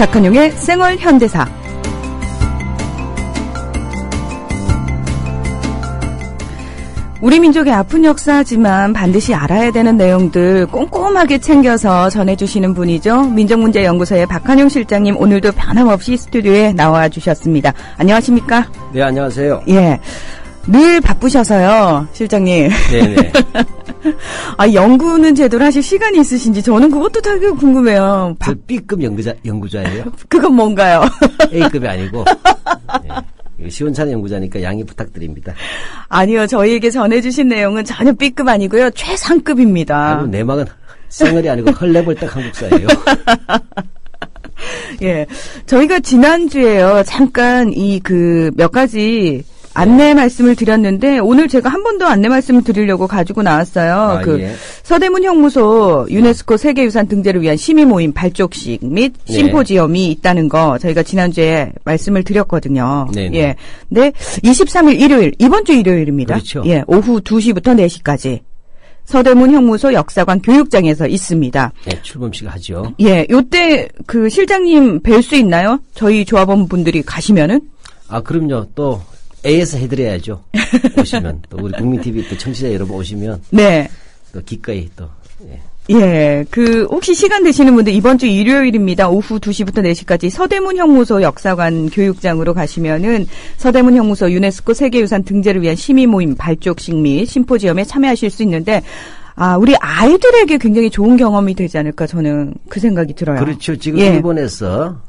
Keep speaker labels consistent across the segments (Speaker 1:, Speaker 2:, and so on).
Speaker 1: 박한용의 생활 현대사. 우리 민족의 아픈 역사지만 반드시 알아야 되는 내용들 꼼꼼하게 챙겨서 전해주시는 분이죠. 민족문제연구소의 박한용 실장님, 오늘도 변함없이 스튜디오에 나와주셨습니다. 안녕하십니까?
Speaker 2: 네, 안녕하세요.
Speaker 1: 예, 늘 바쁘셔서요, 실장님.
Speaker 2: 네네.
Speaker 1: 연구는 제대로 하실 시간이 있으신지 저는 그것도 되게 궁금해요.
Speaker 2: 저 B급 연구자예요.
Speaker 1: 그건 뭔가요?
Speaker 2: A급이 아니고. 네. 시원찮은 연구자니까 양해 부탁드립니다.
Speaker 1: 아니요, 저희에게 전해주신 내용은 전혀 B급 아니고요, 최상급입니다.
Speaker 2: 아니, 내막은 생얼이 아니고 헐레벌떡 한국사예요.
Speaker 1: 예, 저희가 지난주에요, 잠깐 몇 가지 안내 말씀을 드렸는데, 오늘 제가 한 번 더 안내 말씀을 드리려고 가지고 나왔어요.
Speaker 2: 예.
Speaker 1: 서대문 형무소 유네스코 세계유산 등재를 위한 시민 모임 발족식 및 심포지엄이 있다는 거 저희가 지난주에 말씀을 드렸거든요.
Speaker 2: 네네.
Speaker 1: 예. 네, 23일 일요일, 이번 주 일요일입니다.
Speaker 2: 그렇죠.
Speaker 1: 예, 오후 2시부터 4시까지. 서대문 형무소 역사관 교육장에서 있습니다.
Speaker 2: 네, 출범식 하죠.
Speaker 1: 예, 요때 실장님 뵐 수 있나요? 저희 조합원 분들이 가시면은?
Speaker 2: 그럼요. 또 A에서 해드려야죠. 오시면 또 우리 국민TV 또 청취자 여러분 오시면
Speaker 1: 네.
Speaker 2: 또 기꺼이 또.
Speaker 1: 예, 혹시 시간 되시는 분들 이번 주 일요일입니다. 오후 2시부터 4시까지 서대문 형무소 역사관 교육장으로 가시면은 서대문 형무소 유네스코 세계유산 등재를 위한 시민 모임 발족식 및 심포지엄에 참여하실 수 있는데, 우리 아이들에게 굉장히 좋은 경험이 되지 않을까, 저는 그 생각이 들어요.
Speaker 2: 그렇죠. 지금 일본에서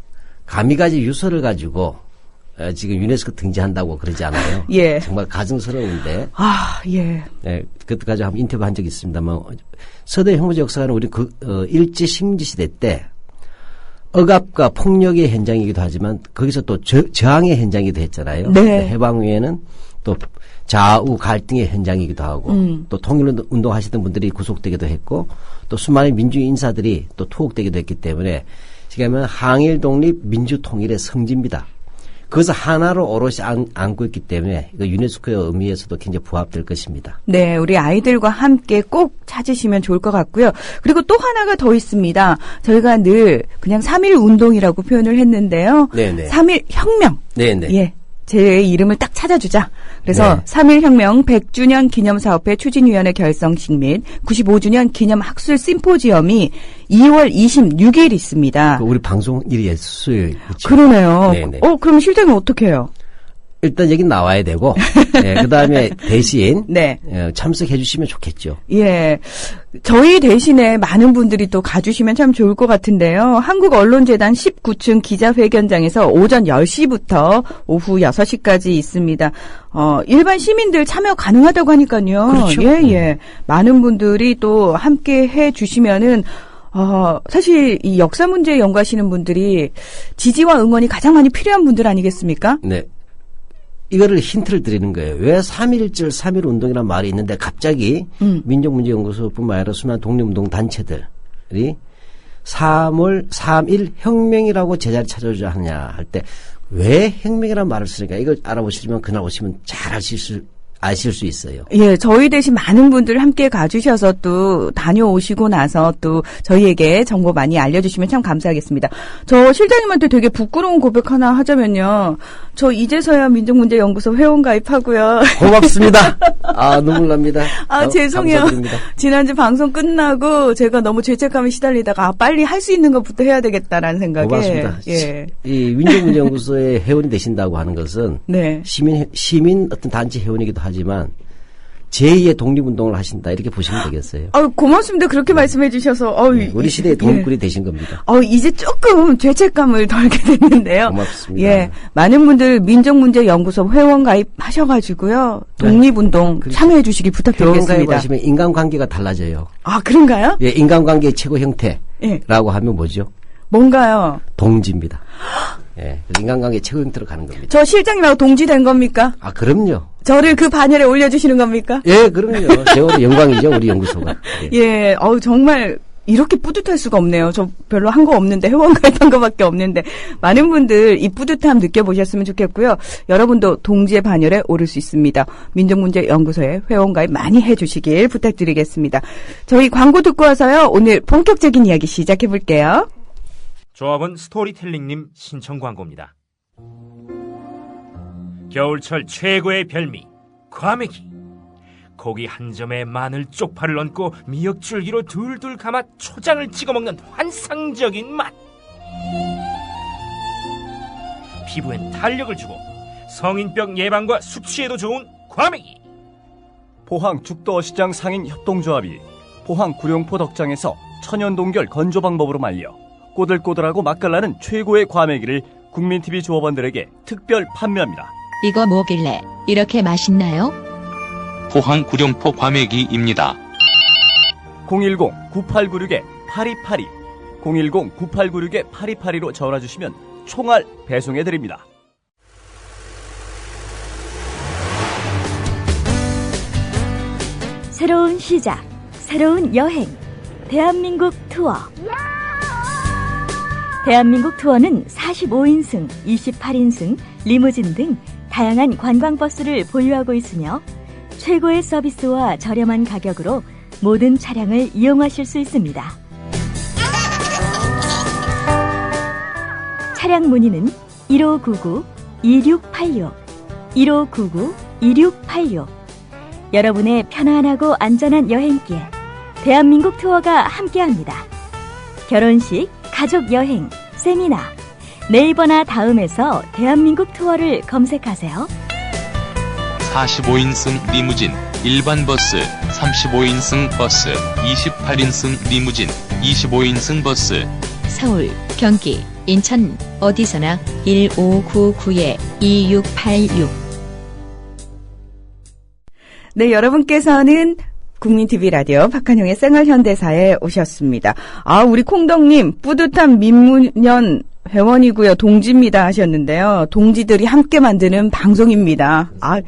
Speaker 2: 가미가지 유서를 가지고 지금 유네스코 등재한다고 그러지 않아요?
Speaker 1: 예.
Speaker 2: 정말 가증스러운데.
Speaker 1: 예.
Speaker 2: 네, 그때까지 한번 인터뷰 한 적이 있습니다만, 서대 형무소 역사관은 우리 일제 식민지 시대 때 억압과 폭력의 현장이기도 하지만 거기서 또 저항의 현장이기도 했잖아요.
Speaker 1: 네.
Speaker 2: 해방 후에는 또 좌우 갈등의 현장이기도 하고 또 통일운동 하시던 분들이 구속되기도 했고 또 수많은 민주주의 인사들이 또 투옥되기도 했기 때문에 지금 항일 독립 민주 통일의 성지입니다. 그것을 하나로 오롯이 안고 있기 때문에 이거 유네스코의 의미에서도 굉장히 부합될 것입니다.
Speaker 1: 네, 우리 아이들과 함께 꼭 찾으시면 좋을 것 같고요. 그리고 또 하나가 더 있습니다. 저희가 늘 그냥 3.1 운동이라고 표현을 했는데요.
Speaker 2: 네네.
Speaker 1: 3.1 혁명.
Speaker 2: 네네.
Speaker 1: 예. 제 이름을 딱 찾아주자. 그래서 3.1 혁명 100주년 기념사업회 추진위원회 결성식 및 95주년 기념 학술 심포지엄이 2월 26일 있습니다.
Speaker 2: 우리 방송일이 수요일. 그렇죠?
Speaker 1: 그러네요.
Speaker 2: 네네.
Speaker 1: 그럼 실장님 어떻게 해요?
Speaker 2: 일단 여기 나와야 되고, 그 다음에 대신
Speaker 1: 네.
Speaker 2: 참석해 주시면 좋겠죠.
Speaker 1: 예. 저희 대신에 많은 분들이 또 가주시면 참 좋을 것 같은데요. 한국언론재단 19층 기자회견장에서 오전 10시부터 오후 6시까지 있습니다. 일반 시민들 참여 가능하다고 하니까요.
Speaker 2: 그렇죠.
Speaker 1: 예. 많은 분들이 또 함께 해 주시면은 사실 이 역사 문제에 연구하시는 분들이 지지와 응원이 가장 많이 필요한 분들 아니겠습니까?
Speaker 2: 네. 이거를 힌트를 드리는 거예요. 왜 3.1절 3.1 운동이라는 말이 있는데 갑자기 민족문제연구소뿐만 아니라 수많은 독립운동 단체들이 3.1 혁명이라고 제자리 찾아오자 하냐 할 때 왜 혁명이라는 말을 쓰니까 이걸 알아보시면 그날 오시면 잘 아실 수 있어요.
Speaker 1: 예, 저희 대신 많은 분들 함께 가주셔서 또 다녀오시고 나서 또 저희에게 정보 많이 알려주시면 참 감사하겠습니다. 저 실장님한테 되게 부끄러운 고백 하나 하자면요. 저 이제서야 민족문제연구소 회원 가입하고요.
Speaker 2: 고맙습니다. 눈물 납니다.
Speaker 1: 죄송해요.
Speaker 2: 감사드립니다.
Speaker 1: 지난주 방송 끝나고 제가 너무 죄책감에 시달리다가 빨리 할 수 있는 것부터 해야 되겠다라는 생각에.
Speaker 2: 고맙습니다.
Speaker 1: 예.
Speaker 2: 이 민족문제연구소의 회원이 되신다고 하는 것은
Speaker 1: 네.
Speaker 2: 시민 어떤 단체 회원이기도 하지만 제2의 독립운동을 하신다 이렇게 보시면 되겠어요.
Speaker 1: 고맙습니다. 그렇게 말씀해 주셔서.
Speaker 2: 우리 시대의 독립군이 되신 겁니다.
Speaker 1: 이제 조금 죄책감을 덜게 됐는데요.
Speaker 2: 고맙습니다.
Speaker 1: 예, 많은 분들 민족문제연구소 회원 가입하셔가지고요. 독립운동
Speaker 2: 그렇죠.
Speaker 1: 참여해 주시기 부탁드리겠습니다.
Speaker 2: 회원 가입하시면 인간관계가 달라져요.
Speaker 1: 그런가요?
Speaker 2: 예, 인간관계의 최고 형태라고
Speaker 1: 예.
Speaker 2: 하면 뭐죠?
Speaker 1: 뭔가요?
Speaker 2: 동지입니다. 예, 인간관계의 최고 형태로 가는 겁니다.
Speaker 1: 저 실장님하고 동지된 겁니까?
Speaker 2: 그럼요.
Speaker 1: 저를 그 반열에 올려주시는 겁니까?
Speaker 2: 예, 그럼요. 세월의 영광이죠, 우리 연구소가.
Speaker 1: 예, 정말 이렇게 뿌듯할 수가 없네요. 저 별로 한 거 없는데, 회원 가입한 거밖에 없는데, 많은 분들 이 뿌듯함 느껴보셨으면 좋겠고요. 여러분도 동지의 반열에 오를 수 있습니다. 민족문제연구소에 회원 가입 많이 해주시길 부탁드리겠습니다. 저희 광고 듣고 와서요, 오늘 본격적인 이야기 시작해볼게요.
Speaker 3: 조합원 스토리텔링님 신청 광고입니다. 겨울철 최고의 별미 과메기. 고기 한 점에 마늘 쪽파를 얹고 미역줄기로 둘둘 감아 초장을 찍어 먹는 환상적인 맛. 피부엔 탄력을 주고 성인병 예방과 숙취에도 좋은 과메기.
Speaker 4: 포항 죽도어시장 상인 협동조합이 포항 구룡포 덕장에서 천연 동결 건조 방법으로 말려 꼬들꼬들하고 맛깔나는 최고의 과메기를 국민TV 조합원들에게 특별 판매합니다.
Speaker 5: 이거 뭐길래 이렇게 맛있나요?
Speaker 6: 포항 구룡포 과메기입니다.
Speaker 4: 010-9896-8282 010-9896-8282로 전화주시면 총알 배송해드립니다.
Speaker 7: 새로운 시작, 새로운 여행, 대한민국 투어. 대한민국 투어는 45인승, 28인승, 리무진 등 다양한 관광버스를 보유하고 있으며 최고의 서비스와 저렴한 가격으로 모든 차량을 이용하실 수 있습니다. 차량 문의는 1599-2686, 1599-2686. 여러분의 편안하고 안전한 여행길, 대한민국 투어가 함께합니다. 결혼식, 가족여행, 세미나, 네이버나 다음에서 대한민국 투어를 검색하세요.
Speaker 6: 45인승 리무진, 일반 버스, 35인승 버스, 28인승 리무진, 25인승 버스.
Speaker 5: 서울, 경기, 인천 어디서나 1599-2686.
Speaker 1: 네, 여러분께서는 국민TV 라디오 박한용의 생활현대사에 오셨습니다. 아, 우리 콩덕님 뿌듯한 민무년 회원이고요. 동지입니다 하셨는데요. 동지들이 함께 만드는 방송입니다. 아,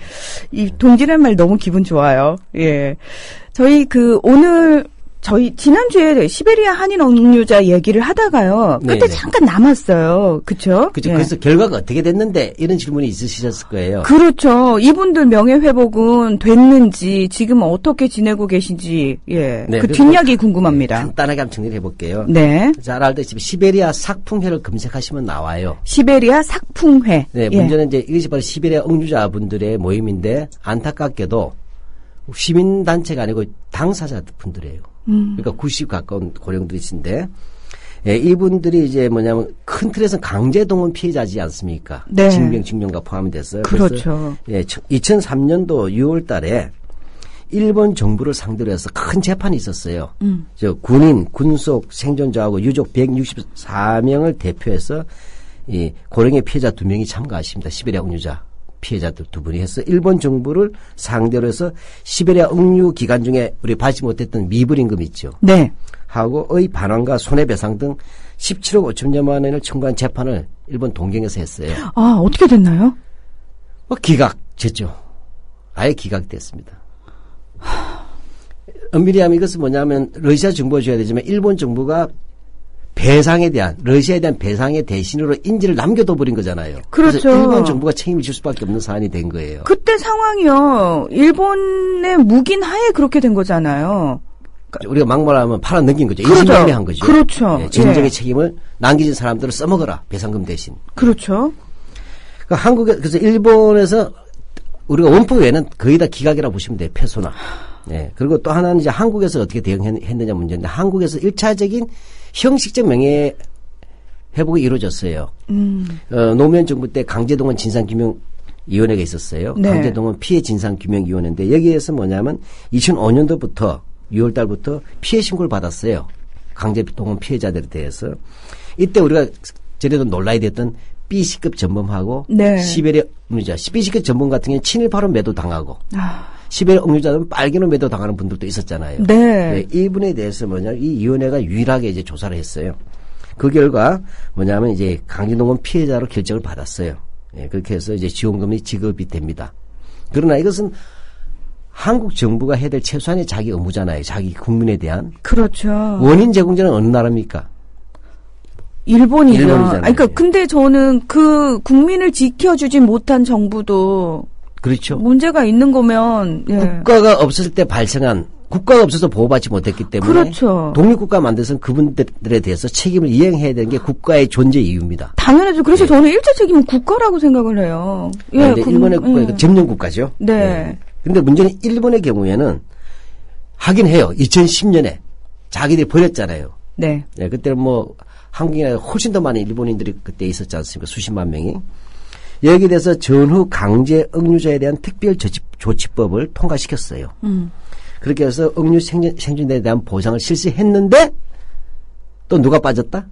Speaker 1: 이 동지란 말 너무 기분 좋아요. 예. 저희 저희 지난주에 시베리아 한인 억류자 얘기를 하다가요. 끝에
Speaker 2: 네네.
Speaker 1: 잠깐 남았어요. 그렇죠?
Speaker 2: 그렇죠.
Speaker 1: 예.
Speaker 2: 그래서 결과가 어떻게 됐는데 이런 질문이 있으셨을 거예요.
Speaker 1: 그렇죠. 이분들 명예회복은 됐는지 지금 어떻게 지내고 계신지 예.
Speaker 2: 네,
Speaker 1: 그 뒷이야기 궁금합니다.
Speaker 2: 간단하게 한번 정리를 해볼게요.
Speaker 1: 네.
Speaker 2: 잘 알다시피 시베리아 삭풍회를 검색하시면 나와요.
Speaker 1: 시베리아 삭풍회.
Speaker 2: 네,
Speaker 1: 예.
Speaker 2: 문제는 이제 이것이 바로 시베리아 억류자분들의 모임인데 안타깝게도 시민단체가 아니고 당사자분들이에요. 그러니까 90 가까운 고령들이신데, 예, 이분들이 이제 뭐냐면 큰 틀에서 강제동원 피해자지 않습니까?
Speaker 1: 네.
Speaker 2: 징병 포함이 됐어요.
Speaker 1: 그렇죠.
Speaker 2: 그래서, 예, 2003년도 6월 달에 일본 정부를 상대로 해서 큰 재판이 있었어요. 저 군인, 군속 생존자하고 유족 164명을 대표해서 이 고령의 피해자 2명이 참가하십니다. 시베리아 억류자. 피해자들 2분이 해서 일본 정부를 상대로 해서 시베리아 억류 기간 중에 우리 받지 못했던 미불임금 있죠.
Speaker 1: 네. 하고의
Speaker 2: 반환과 손해배상 등 17억 5천여만 원을 청구한 재판을 일본 동경에서 했어요.
Speaker 1: 아, 어떻게 됐나요?
Speaker 2: 기각됐죠. 아예 기각됐습니다. 엄밀히 하면 이것은 뭐냐면 러시아 정부가 줘야 되지만 일본 정부가 러시아에 대한 배상의 대신으로 인지를 남겨둬 버린 거잖아요.
Speaker 1: 그렇죠.
Speaker 2: 그래서 일본 정부가 책임을 질 수밖에 없는 사안이 된 거예요.
Speaker 1: 그때 상황이요. 일본의 묵인 하에 그렇게 된 거잖아요.
Speaker 2: 우리가 막말하면 팔아 넘긴 거죠.
Speaker 1: 그렇죠.
Speaker 2: 인신매매한 거죠.
Speaker 1: 그렇죠.
Speaker 2: 예, 전쟁의 책임을 남겨진 사람들을 써먹어라. 배상금 대신.
Speaker 1: 그렇죠.
Speaker 2: 그러니까 그래서 일본에서 우리가 원포 외에는 거의 다 기각이라고 보시면 돼요. 패소나. 예. 그리고 또 하나는 이제 한국에서 어떻게 대응했느냐 문제인데 한국에서 1차적인 형식적 명예 회복이 이루어졌어요. 노무현 정부 때 강제동원 진상규명위원회가 있었어요.
Speaker 1: 네.
Speaker 2: 강제동원 피해 진상규명위원회인데 여기에서 뭐냐면 2005년도부터 6월 달부터 피해 신고를 받았어요. 강제동원 피해자들에 대해서. 이때 우리가 저래도 논란이 됐던 B씨급 전범하고
Speaker 1: 네.
Speaker 2: 시베리아 억류자. B씨급 전범 같은 경우는 친일파로 매도당하고
Speaker 1: 아.
Speaker 2: 시베리아 억류자는 빨개로 매도당하는 분들도 있었잖아요.
Speaker 1: 네.
Speaker 2: 이분에 대해서 이 위원회가 유일하게 이제 조사를 했어요. 그 결과 뭐냐면 이제 강제동원 피해자로 결정을 받았어요. 예, 그렇게 해서 이제 지원금이 지급이 됩니다. 그러나 이것은 한국 정부가 해야 될 최소한의 자기 의무잖아요. 자기 국민에 대한.
Speaker 1: 그렇죠.
Speaker 2: 원인 제공자는 어느 나라입니까?
Speaker 1: 일본이죠.
Speaker 2: 일본이잖아요.
Speaker 1: 그러니까 근데 저는 그 국민을 지켜주지 못한 정부도
Speaker 2: 그렇죠.
Speaker 1: 문제가 있는 거면 예.
Speaker 2: 국가가 없을 때 발생한 국가가 없어서 보호받지 못했기 때문에
Speaker 1: 그렇죠.
Speaker 2: 독립국가 만들어서 그분들에 대해서 책임을 이행해야 되는 게 국가의 존재 이유입니다.
Speaker 1: 당연하죠. 그래서 저는 일제 책임은 국가라고 생각을 해요.
Speaker 2: 예, 일본의 국가가 점령 국가죠.
Speaker 1: 네.
Speaker 2: 그런데 문제는 일본의 경우에는 하긴 해요. 2010년에 자기들이 버렸잖아요.
Speaker 1: 네.
Speaker 2: 예, 그때는 뭐 한국이나 훨씬 더 많은 일본인들이 그때 있었지 않습니까? 수십만 명이. 여기에 대해서 전후 강제 억류자에 대한 특별 조치법을 통과시켰어요. 그렇게 해서 억류 생존에 대한 보상을 실시했는데 또 누가 빠졌다?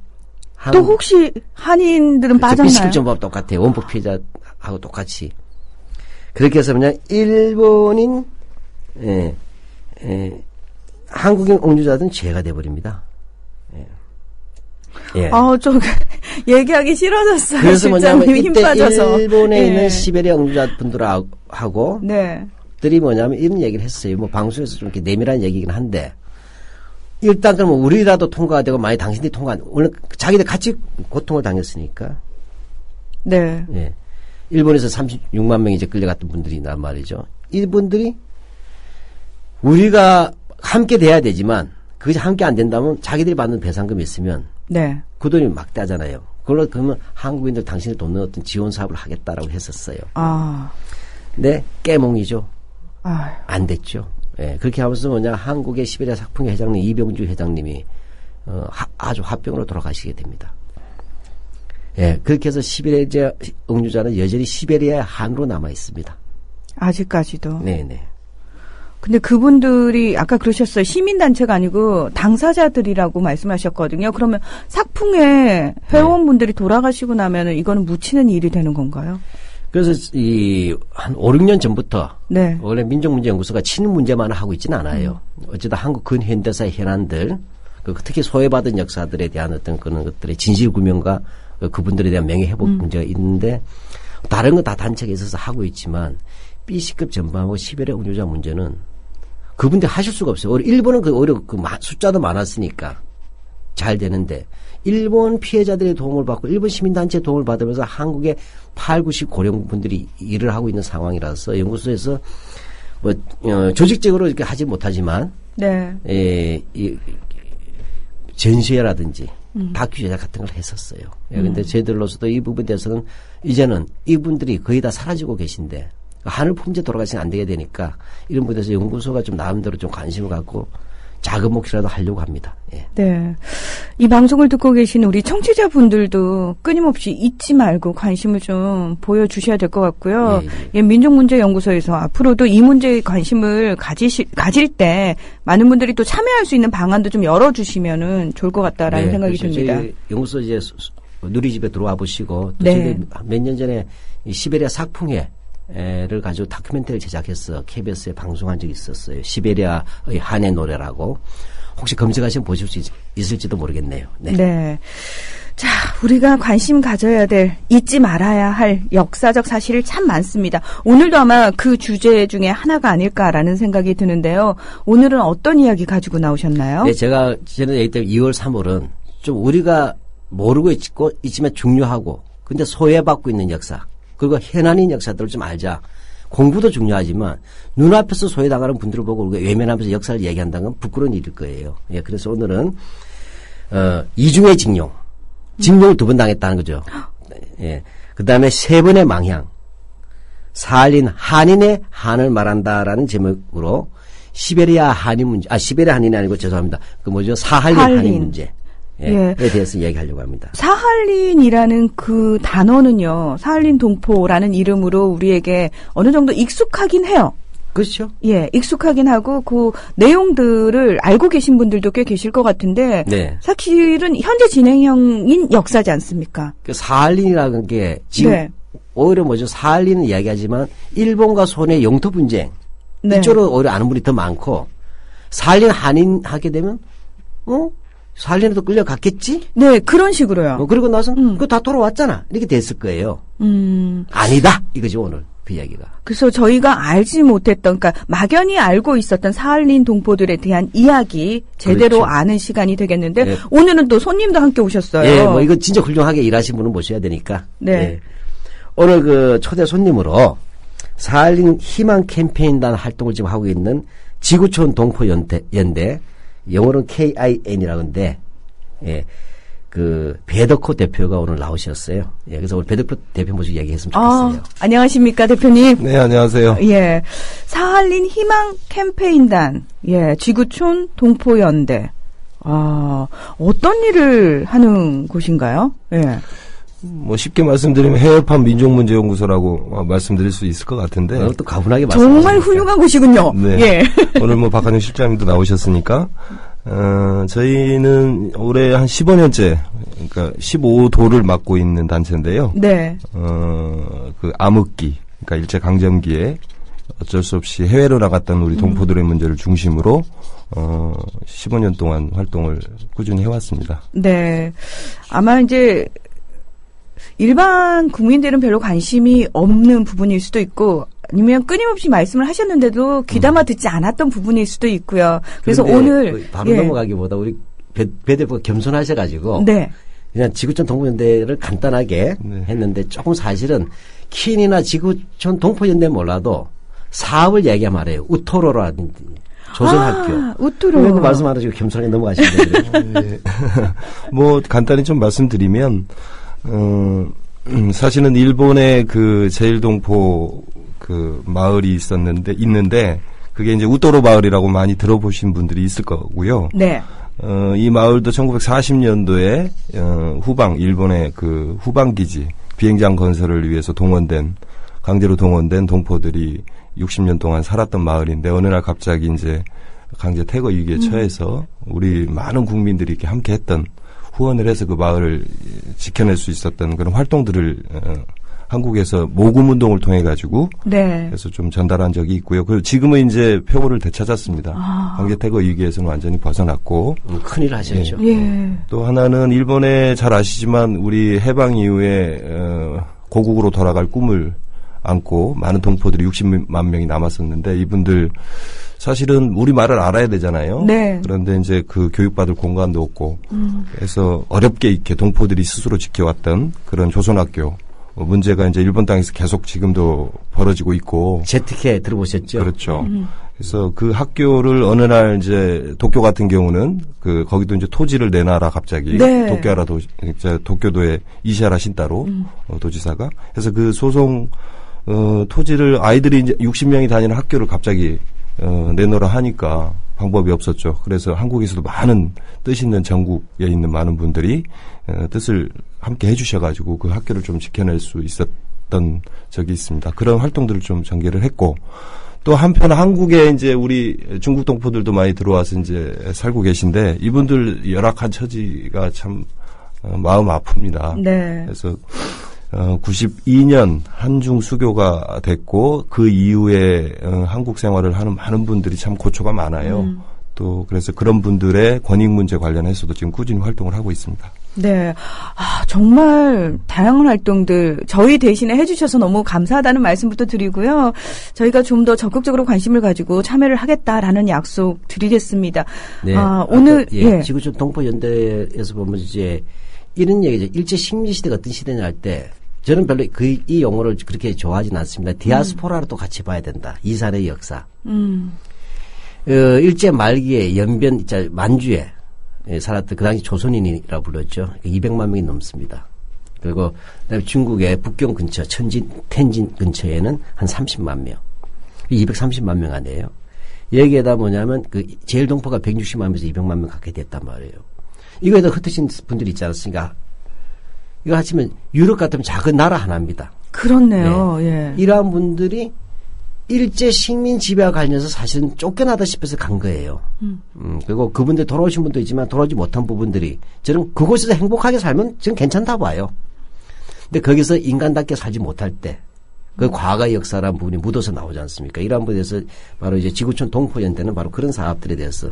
Speaker 1: 또 혹시 한인들은 빠졌나요?
Speaker 2: 비스킬전법 똑같아요. 원폭 피해자하고 똑같이. 그렇게 해서 그냥 일본인 한국인 억류자들은 죄가 돼버립니다. 예.
Speaker 1: 좀 얘기하기 싫어졌어요.
Speaker 2: 그래서 뭐냐면
Speaker 1: 힘
Speaker 2: 이때
Speaker 1: 빠져서.
Speaker 2: 일본에 있는 시베리아 억류자 분들하고
Speaker 1: 네.
Speaker 2: 들이 뭐냐면 이런 얘기를 했어요. 뭐 방송에서 좀 이렇게 내밀한 얘기긴 한데 일단 그러면 우리라도 통과가 되고 만약 당신들이 오늘 자기들 같이 고통을 당했으니까.
Speaker 1: 네.
Speaker 2: 예. 일본에서 36만 명이 이제 끌려갔던 분들이 있단 말이죠. 이분들이 우리가 함께 돼야 되지만 그것이 함께 안 된다면 자기들이 받는 배상금이 있으면
Speaker 1: 네.
Speaker 2: 그 돈이 막대하잖아요. 그러면 한국인들 당신의 돈 넣은 어떤 지원 사업을 하겠다라고 했었어요. 근데 깨몽이죠. 안 됐죠. 예, 그렇게 하면서 뭐냐 한국의 시베리아 삭풍회 회장님 이병주 회장님이 아주 화병으로 돌아가시게 됩니다. 예, 그렇게 해서 시베리아 억류자는 여전히 시베리아의 한으로 남아 있습니다.
Speaker 1: 아직까지도.
Speaker 2: 네네.
Speaker 1: 근데 그분들이 아까 그러셨어요. 시민단체가 아니고 당사자들이라고 말씀하셨거든요. 그러면 삭풍회 회원분들이 돌아가시고 나면은 이거는 묻히는 일이 되는 건가요?
Speaker 2: 그래서 한 5, 6년 전부터
Speaker 1: 네.
Speaker 2: 원래 민족문제연구소가 치는 문제만 하고 있지는 않아요. 어쨌든 한국 근현대사의 현안들, 특히 소외받은 역사들에 대한 어떤 그런 것들의 진실규명과 그분들에 대한 명예회복 문제가 있는데 다른 거 다 단체가 있어서 하고 있지만 B시급 전반하고 시베리아 억류자 문제는 그분들 하실 수가 없어요. 일본은 오히려 숫자도 많았으니까 잘 되는데 일본 피해자들의 도움을 받고 일본 시민단체의 도움을 받으면서 한국의 8, 90 고령분들이 일을 하고 있는 상황이라서 연구소에서 뭐 조직적으로 이렇게 하지 못하지만
Speaker 1: 네.
Speaker 2: 이 전시회라든지 다큐 제작 같은 걸 했었어요. 그런데 저희들로서도 이 부분에 대해서는 이제는 이분들이 거의 다 사라지고 계신데 하늘 품제 돌아가시면 안 되게 되니까 이런 부분에서 연구소가 좀 나름대로 좀 관심을 갖고 작은 몫이라도 하려고 합니다. 예.
Speaker 1: 네. 이 방송을 듣고 계신 우리 청취자분들도 끊임없이 잊지 말고 관심을 좀 보여주셔야 될 것 같고요. 예, 민족문제연구소에서 앞으로도 이 문제에 관심을 가질 때 많은 분들이 또 참여할 수 있는 방안도 좀 열어주시면은 좋을 것 같다라는 생각이 듭니다.
Speaker 2: 저희 연구소 이제 누리집에 들어와 보시고 또
Speaker 1: 네.
Speaker 2: 몇 년 전에 이 시베리아 삭풍회 를 가지고 다큐멘터리를 제작해서 KBS에 방송한 적이 있었어요. 시베리아의 한해 노래라고. 혹시 검색하시면 보실 수 있을지도 모르겠네요. 네.
Speaker 1: 네. 자, 우리가 관심 가져야 될, 잊지 말아야 할 역사적 사실이 참 많습니다. 오늘도 아마 그 주제 중에 하나가 아닐까라는 생각이 드는데요. 오늘은 어떤 이야기 가지고 나오셨나요?
Speaker 2: 네, 제가 전에 얘기했던 2월, 3월은 좀 우리가 모르고 있지만 중요하고 근데 소외받고 있는 역사. 그리고 현안인 역사들을 좀 알자. 공부도 중요하지만 눈앞에서 소외당하는 분들을 보고 우리가 외면하면서 역사를 얘기한다는 건 부끄러운 일일 거예요. 예, 그래서 오늘은 이중의 징용. 징용을 2번 당했다는 거죠. 예. 그다음에 3번의 망향. 사할린 한인의 한을 말한다라는 제목으로 시베리아 한인 문제. 시베리아 한인이 아니고 죄송합니다. 사할린 한인 문제. 에 대해서 얘기하려고 합니다.
Speaker 1: 사할린이라는 그 단어는요, 사할린 동포라는 이름으로 우리에게 어느 정도 익숙하긴 해요.
Speaker 2: 그렇죠.
Speaker 1: 예, 익숙하긴 하고 그 내용들을 알고 계신 분들도 꽤 계실 것 같은데
Speaker 2: 네.
Speaker 1: 사실은 현재 진행형인 역사지 않습니까?
Speaker 2: 그 사할린이라는 게 지금
Speaker 1: 네.
Speaker 2: 오히려 사할린은 이야기하지만 일본과 소련의 영토 분쟁
Speaker 1: 네.
Speaker 2: 이쪽으로 오히려 아는 분이 더 많고 사할린 한인 하게 되면 사할린에도 끌려갔겠지?
Speaker 1: 네, 그런 식으로요.
Speaker 2: 그리고 나서 그거 다 돌아왔잖아. 이렇게 됐을 거예요. 아니다. 이거죠, 오늘 그 이야기가.
Speaker 1: 그래서 저희가 알지 못했던, 그러니까 막연히 알고 있었던 사할린 동포들에 대한 이야기 제대로
Speaker 2: 그렇죠.
Speaker 1: 아는 시간이 되겠는데
Speaker 2: 네.
Speaker 1: 오늘은 또 손님도 함께 오셨어요.
Speaker 2: 예, 이거 진짜 훌륭하게 일하신 분은 모셔야 되니까.
Speaker 1: 네.
Speaker 2: 예. 오늘 초대 손님으로 사할린 희망 캠페인단 활동을 지금 하고 있는 지구촌 동포 연대, 영어로는 KIN이라고 하는데, 예, 그, 배덕호 대표가 오늘 나오셨어요. 예, 그래서 오늘 배덕호 대표 모시고 얘기했으면 좋겠어요.
Speaker 1: 안녕하십니까, 대표님?
Speaker 8: 네, 안녕하세요.
Speaker 1: 예. 사할린 희망 캠페인단, 예, 지구촌 동포연대. 어떤 일을 하는 곳인가요? 예.
Speaker 8: 뭐 쉽게 말씀드리면 해외판 민족문제연구소라고 말씀드릴 수 있을 것 같은데.
Speaker 2: 또 가분하게 말씀하시니까.
Speaker 1: 정말 훌륭한 곳이군요.
Speaker 8: 네.
Speaker 1: 예.
Speaker 8: 오늘 뭐 박한영 실장님도 나오셨으니까. 저희는 올해 한 15년째, 그러니까 15도를 맡고 있는 단체인데요.
Speaker 1: 네.
Speaker 8: 그 암흑기, 그러니까 일제강점기에 어쩔 수 없이 해외로 나갔던 우리 동포들의 문제를 중심으로 15년 동안 활동을 꾸준히 해왔습니다.
Speaker 1: 네. 아마 이제 일반 국민들은 별로 관심이 없는 부분일 수도 있고 아니면 끊임없이 말씀을 하셨는데도 귀담아 듣지 않았던 부분일 수도 있고요. 그래서 오늘
Speaker 2: 바로 넘어가기보다 우리 배 대표가 겸손하셔가지고
Speaker 1: 네.
Speaker 2: 그냥 지구촌 동포연대를 간단하게 했는데 조금 사실은 킨이나 지구촌 동포연대 몰라도 사업을 얘기하면 말해요. 우토로라든지 조선학교.
Speaker 1: 우토로.
Speaker 2: 왜 말씀 안 하시고 겸손하게 넘어가시는 거예요?
Speaker 8: 네. 뭐 간단히 좀 말씀드리면 사실은 일본의 그 제일동포 그 마을이 있는데 그게 이제 우토로 마을이라고 많이 들어보신 분들이 있을 거고요.
Speaker 1: 네.
Speaker 8: 이 마을도 1940년도에 후방 일본의 그 후방 기지 비행장 건설을 위해서 강제로 동원된 동포들이 60년 동안 살았던 마을인데 어느 날 갑자기 이제 강제 퇴거 위기에 처해서 우리 많은 국민들이 이렇게 함께 했던 후원을 해서 그 마을을 지켜낼 수 있었던 그런 활동들을 한국에서 모금 운동을 통해 가지고
Speaker 1: 네.
Speaker 8: 그래서 좀 전달한 적이 있고요. 그리고 지금은 이제 표본을 되찾았습니다. 강제 퇴거 위기에서는 완전히 벗어났고
Speaker 2: 큰일 하셨죠.
Speaker 1: 예.
Speaker 8: 또 하나는 일본에 잘 아시지만 우리 해방 이후에 고국으로 돌아갈 꿈을 안고 많은 동포들이 60만 명이 남았었는데 이분들 사실은 우리 말을 알아야 되잖아요.
Speaker 1: 네.
Speaker 8: 그런데 이제 그 교육받을 공간도 없고 그래서 어렵게 이렇게 동포들이 스스로 지켜왔던 그런 조선학교 문제가 이제 일본 땅에서 계속 지금도 벌어지고 있고.
Speaker 2: 제트케 들어보셨죠?
Speaker 8: 그렇죠. 그래서 그 학교를 어느 날 이제 도쿄 같은 경우는 거기도 이제 토지를 내놔라 갑자기.
Speaker 1: 네.
Speaker 8: 도쿄도의 이시하라 신따로 도지사가. 그래서 그 소송 토지를 아이들이 이제 60명이 다니는 학교를 갑자기 내놓으라 하니까 방법이 없었죠. 그래서 한국에서도 많은 뜻 있는 전국에 있는 많은 분들이 뜻을 함께 해주셔가지고 그 학교를 좀 지켜낼 수 있었던 적이 있습니다. 그런 활동들을 좀 전개를 했고 또 한편 한국에 이제 우리 중국 동포들도 많이 들어와서 이제 살고 계신데 이분들 열악한 처지가 참 마음 아픕니다.
Speaker 1: 네.
Speaker 8: 그래서 92년 한중 수교가 됐고 그 이후에 한국 생활을 하는 많은 분들이 참 고초가 많아요. 또 그래서 그런 분들의 권익 문제 관련해서도 지금 꾸준히 활동을 하고 있습니다.
Speaker 1: 네. 정말 다양한 활동들 저희 대신에 해주셔서 너무 감사하다는 말씀부터 드리고요. 저희가 좀 더 적극적으로 관심을 가지고 참여를 하겠다라는 약속 드리겠습니다.
Speaker 2: 네.
Speaker 1: 오늘
Speaker 2: 지구촌 동포연대에서 보면 이제 이런 얘기죠. 일제 식민시대가 어떤 시대냐 할 때 저는 별로 이 용어를 그렇게 좋아하지는 않습니다. 디아스포라로 또 같이 봐야 된다. 이산의 역사. 일제 말기에 연변 만주에 살았던 그 당시 조선인이라고 불렀죠. 200만 명이 넘습니다. 그리고 그다음에 중국의 북경 근처 텐진 근처에는 한 30만 명. 230만 명 안에요. 여기에다 뭐냐면 제일 동포가 160만 명에서 200만 명 갖게 됐단 말이에요. 이거에다 흩어진 분들이 있지 않았습니까? 이거 하시면 유럽 같으면 작은 나라 하나입니다.
Speaker 1: 그렇네요.
Speaker 2: 네.
Speaker 1: 예.
Speaker 2: 이러한 분들이 일제 식민 지배와 관련해서 사실은 쫓겨나다시피 해서 간 거예요. 그리고 그분들 돌아오신 분도 있지만 돌아오지 못한 부분들이 저는 그곳에서 행복하게 살면 저는 괜찮다 봐요. 근데 거기서 인간답게 살지 못할 때 그 과거의 역사라는 부분이 묻어서 나오지 않습니까? 이러한 부분에서 바로 이제 지구촌 동포연대는 바로 그런 사업들에 대해서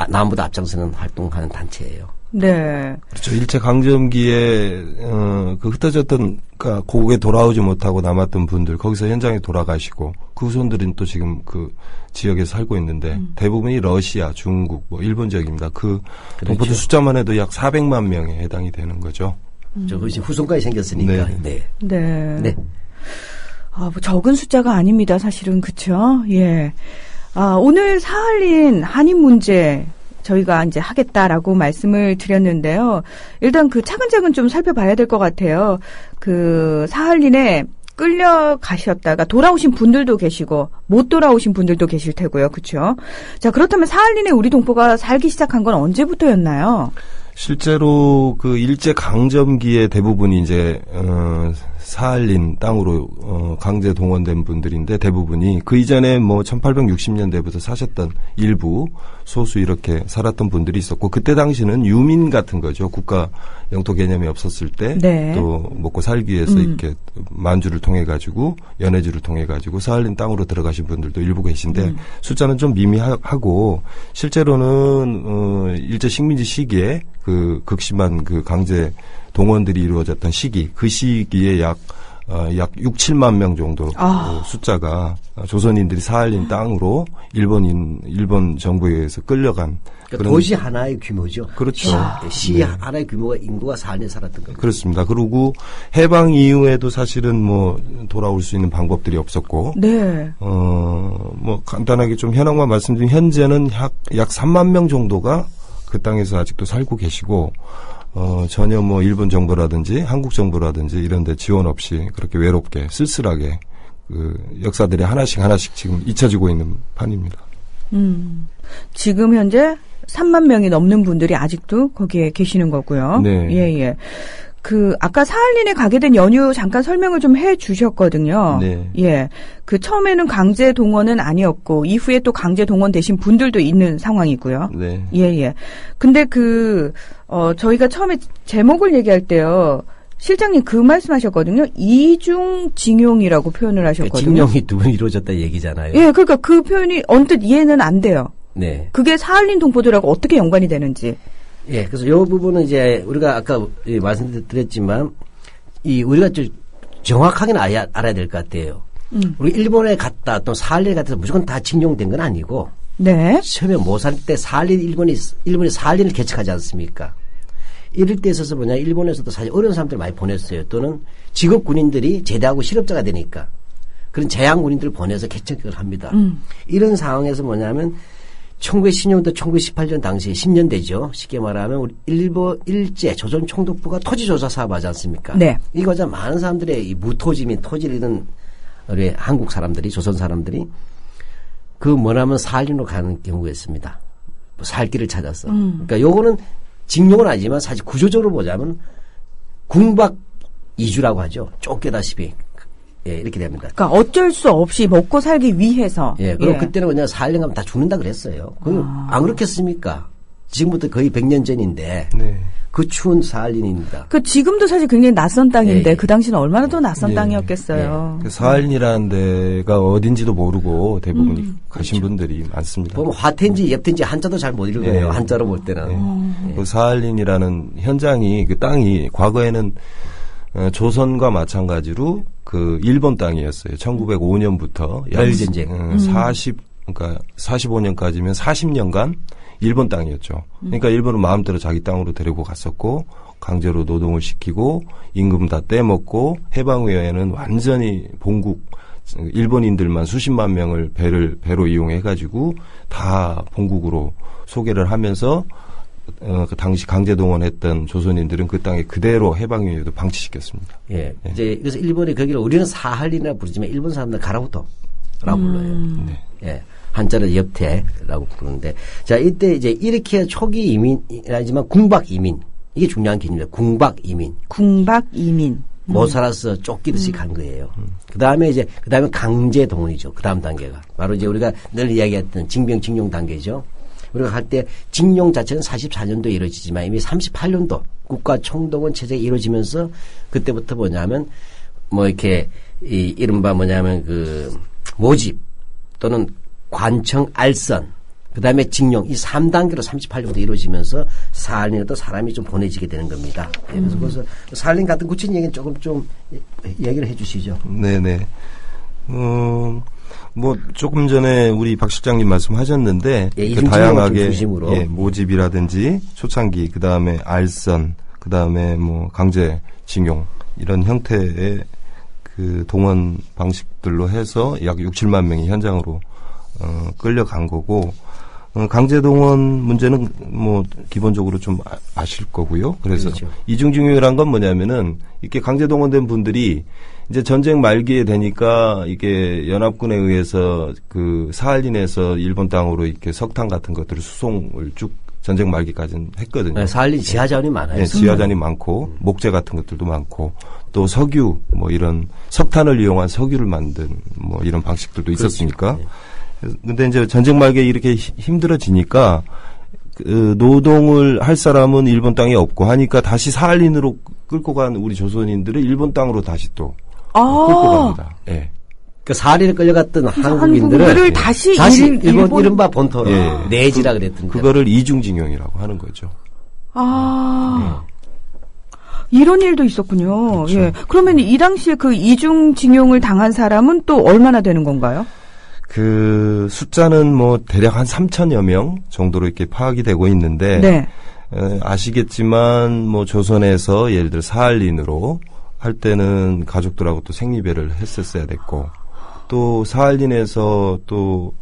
Speaker 2: 남보다 앞장서는 활동하는 단체예요.
Speaker 1: 네.
Speaker 8: 그렇죠. 일제 강점기에 그 흩어졌던 그러니까 고국에 돌아오지 못하고 남았던 분들 거기서 현장에 돌아가시고 그 후손들은 또 지금 그 지역에 살고 있는데 대부분이 러시아, 중국, 일본 지역입니다. 그 그렇죠. 동포들 숫자만 해도 약 400만 명에 해당이 되는 거죠.
Speaker 2: 그것이 후손까지 생겼으니까.
Speaker 8: 네.
Speaker 1: 네. 뭐 적은 숫자가 아닙니다. 사실은 그렇죠. 예. 오늘 사할린 한인 문제 저희가 이제 하겠다라고 말씀을 드렸는데요. 일단 그 차근차근 좀 살펴봐야 될 것 같아요. 그 사할린에 끌려가셨다가 돌아오신 분들도 계시고 못 돌아오신 분들도 계실 테고요. 그렇죠? 자, 그렇다면 사할린에 우리 동포가 살기 시작한 건 언제부터였나요?
Speaker 8: 실제로 그 일제 강점기에 대부분이 이제 사할린 땅으로 강제 동원된 분들인데 대부분이 그 이전에 뭐 1860년대부터 사셨던 일부 소수 이렇게 살았던 분들이 있었고 그때 당시는 유민 같은 거죠. 국가 영토 개념이 없었을 때 또 먹고 살기 위해서 이렇게 만주를 통해 가지고 연해주를 통해 가지고 사할린 땅으로 들어가신 분들도 일부 계신데 숫자는 좀 미미하고 실제로는 일제 식민지 시기에 그 극심한 그 강제 동원들이 이루어졌던 시기, 그 시기에 약 6, 7만 명 정도 숫자가 조선인들이 사할린 땅으로 일본 정부에 의해서 끌려간.
Speaker 2: 그러니까 도시 하나의 규모죠.
Speaker 8: 그렇죠.
Speaker 2: 시 하나의 규모가 인구가 사할린 살았던 거죠.
Speaker 8: 그렇습니다. 그리고 해방 이후에도 사실은 뭐 돌아올 수 있는 방법들이 없었고.
Speaker 1: 네.
Speaker 8: 뭐 간단하게 좀 현황만 말씀드리면 현재는 약 3만 명 정도가 그 땅에서 아직도 살고 계시고, 전혀 뭐 일본 정부라든지 한국 정부라든지 이런 데 지원 없이 그렇게 외롭게 쓸쓸하게 그 역사들이 하나씩 지금 잊혀지고 있는 판입니다.
Speaker 1: 지금 현재 3만 명이 넘는 분들이 아직도 거기에 계시는 거고요.
Speaker 8: 네.
Speaker 1: 예. 그 아까 사할린에 가게 된 연유 잠깐 설명을 좀 해 주셨거든요.
Speaker 8: 네.
Speaker 1: 예. 그 처음에는 강제 동원은 아니었고 이후에 또 강제 동원되신 분들도 있는 상황이고요.
Speaker 8: 네.
Speaker 1: 예. 근데 저희가 처음에 제목을 얘기할 때요. 실장님 그 말씀하셨거든요. 이중징용이라고 표현을 하셨거든요.
Speaker 2: 징용이 두 번 이루어졌다 얘기잖아요.
Speaker 1: 예, 그러니까 그 표현이 언뜻 이해는 안 돼요.
Speaker 2: 네.
Speaker 1: 그게 사할린 동포들하고 어떻게 연관이 되는지.
Speaker 2: 예, 그래서 이 부분은 이제 우리가 아까 말씀드렸지만 우리가 좀 정확하게는 알아야 될 것 같아요. 우리 일본에 갔다 또 사할린에 갔다 무조건 다 징용된 건 아니고.
Speaker 1: 네. 처음에
Speaker 2: 못 살 때 일본이 사할린을 개척하지 않습니까? 이럴 때 있어서 일본에서도 사실 어려운 사람들 많이 보냈어요. 또는 직업 군인들이 제대하고 실업자가 되니까 그런 제한 군인들을 보내서 개척을 합니다. 이런 상황에서 뭐냐면 1910년부터 1918년 당시에 10년 되죠. 쉽게 말하면 우리 일제 조선 총독부가 토지조사 사업 하지 않습니까?
Speaker 1: 네.
Speaker 2: 이거자 많은 사람들의 이 무토지 및 토지를 잃은 우리 한국 사람들이 조선 사람들이 그 뭐냐면 사할린으로 가는 경우가 있습니다. 뭐 살 길을 찾아서. 그러니까 요거는 징용은 아니지만 사실 구조적으로 보자면 궁박 이주라고 하죠. 쫓겨다시피. 예, 이렇게 됩니다.
Speaker 1: 그러니까 어쩔 수 없이 먹고 살기 위해서.
Speaker 2: 예, 그리고 그때는 그냥 사할린 가면 다 죽는다 그랬어요. 안 그렇겠습니까? 지금부터 거의 100년 전인데.
Speaker 8: 네.
Speaker 2: 그 추운 사할린입니다.
Speaker 1: 지금도 사실 굉장히 낯선 땅인데
Speaker 2: 예.
Speaker 1: 그 당시는 얼마나 더 낯선 땅이었겠어요.
Speaker 8: 그 사할린이라는 데가 어딘지도 모르고 대부분 가신 분들이 많습니다.
Speaker 2: 보면 화태인지 엽태인지 한자도 잘 못 읽어요. 한자로 볼 때는.
Speaker 8: 그 사할린이라는 현장이 그 땅이 과거에는 조선과 마찬가지로 그 일본 땅이었어요. 1905년부터
Speaker 2: 러일전쟁.
Speaker 8: 그러니까 45년까지면 40년간 일본 땅이었죠. 그러니까 일본은 마음대로 자기 땅으로 데리고 갔었고 강제로 노동을 시키고 임금 다 떼먹고 해방 후에는 완전히 본국 일본인들만 수십만 명을 배로 이용해 가지고 다 본국으로 소개를 하면서 그 당시 강제 동원했던 조선인들은 그 땅에 그대로 해방 이후에도 방치시켰습니다.
Speaker 2: 예. 이제 그래서 일본이 거기를 우리는 사할린이라 부르지만 일본 사람들 가라부토라고 불러요.
Speaker 8: 네.
Speaker 2: 예. 한자는 엽태라고 부르는데, 자, 이때 이제 이렇게 초기 이민이라지만 궁박 이민. 이게 중요한 개념입니다. 궁박 이민.
Speaker 1: 궁박 이민.
Speaker 2: 못 살아서 쫓기듯이 간 거예요. 그 다음에 강제 동원이죠. 그 다음 단계가. 바로 이제 우리가 늘 이야기했던 징용 단계죠. 우리가 할 때 징용 자체는 44년도에 이루어지지만 이미 38년도 국가 총동원 체제가 이루어지면서 그때부터 뭐냐면 이렇게 이른바 모집 또는 관청 알선 그다음에 징용 이 3단계로 38년부터 이루어지면서 사할린에도 사람이 좀 보내지게 되는 겁니다. 그래서 사할린 같은 구체적인 얘기는 조금 좀 얘기를 해 주시죠.
Speaker 8: 네네. 조금 전에 우리 박 실장님 말씀하셨는데 그 다양하게 모집이라든지 초창기 그다음에 알선 그다음에 강제 징용 이런 형태의 그 동원 방식들로 해서 약 6, 7만 명이 현장으로 끌려간 거고, 강제동원 문제는 뭐 기본적으로 좀 아실 거고요. 그래서
Speaker 2: 그렇죠.
Speaker 8: 이중징용이란 건 뭐냐면은 이렇게 강제동원된 분들이 이제 전쟁 말기에 되니까 이게 연합군에 의해서 그 사할린에서 일본 땅으로 이렇게 석탄 같은 것들을 수송을 쭉 전쟁 말기까지는 했거든요.
Speaker 2: 네, 사할린 지하자원이 많아요.
Speaker 8: 네, 지하자원이 많고 목재 같은 것들도 많고 또 석유 뭐 이런 석탄을 이용한 석유를 만든 뭐 이런 방식들도 있었으니까.
Speaker 2: 그렇죠. 네.
Speaker 8: 근데 이제 전쟁 말기에 이렇게 힘들어지니까 그 노동을 할 사람은 일본 땅에 없고 하니까 다시 사할린으로 끌고 간 우리 조선인들을 일본 땅으로 다시 또 끌고 갑니다. 예.
Speaker 2: 그 사할린에 끌려갔던 한국인들을 다시 일본 이른바 본토로 내지라 그랬던
Speaker 8: 그거를 이중징용이라고 하는 거죠.
Speaker 1: 이런 일도 있었군요.
Speaker 8: 그렇죠.
Speaker 1: 예. 그러면 이 당시에 그 이중징용을 당한 사람은 또 얼마나 되는 건가요?
Speaker 8: 그 숫자는 뭐 대략 한 3천여 명 정도로 이렇게 파악이 되고 있는데
Speaker 1: 네.
Speaker 8: 아시겠지만 뭐 조선에서 예를 들어 사할린으로 할 때는 가족들하고 또 생리배를 했었어야 됐고 또 사할린에서 또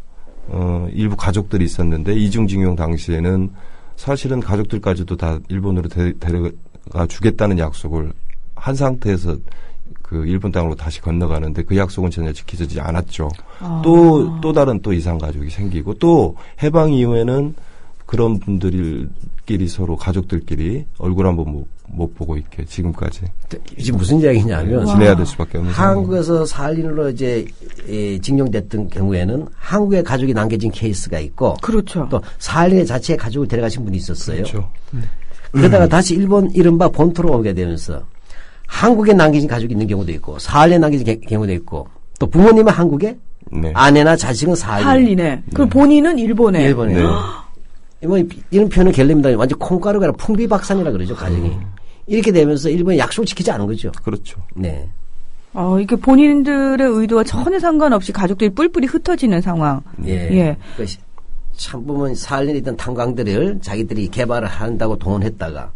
Speaker 8: 일부 가족들이 있었는데 이중징용 당시에는 사실은 가족들까지도 다 일본으로 데려가 주겠다는 약속을 한 상태에서 그 일본 땅으로 다시 건너가는데 그 약속은 전혀 지켜지지 않았죠. 또 다른 또 이상 가족이 생기고 또 해방 이후에는 그런 분들끼리 서로 가족들끼리 얼굴 한번 못 보고 이렇게 지금까지
Speaker 2: 지금 무슨 이야기냐면
Speaker 8: 지내야 될 수밖에 없는
Speaker 2: 한국에서 사할린으로 이제 징용됐던 경우에는 한국에 가족이 남겨진 케이스가 있고
Speaker 1: 그렇죠.
Speaker 2: 또 사할린 자체에 가족을 데려가신 분이 있었어요.
Speaker 8: 그렇죠.
Speaker 2: 그러다가 다시 일본 이른바 본토로 오게 되면서 한국에 남겨진 가족이 있는 경우도 있고 사할린에 남겨진 경우도 있고 또 부모님은 한국에
Speaker 8: 네.
Speaker 2: 아내나 자식은
Speaker 1: 사할린에 그 본인은 일본에.
Speaker 2: 일본에. 뭐 이런 표현은 결례입니다. 완전 콩가루가 아니라 풍비박산이라 그러죠 가정이. 이렇게 되면서 일본이 약속을 지키지 않은 거죠.
Speaker 8: 그렇죠.
Speaker 2: 네.
Speaker 1: 이게 본인들의 의도와 전혀 상관없이 가족들이 뿔뿔이 흩어지는 상황.
Speaker 2: 예. 참 보면 사할린에 있던 탄광들을 자기들이 개발을 한다고 동원했다가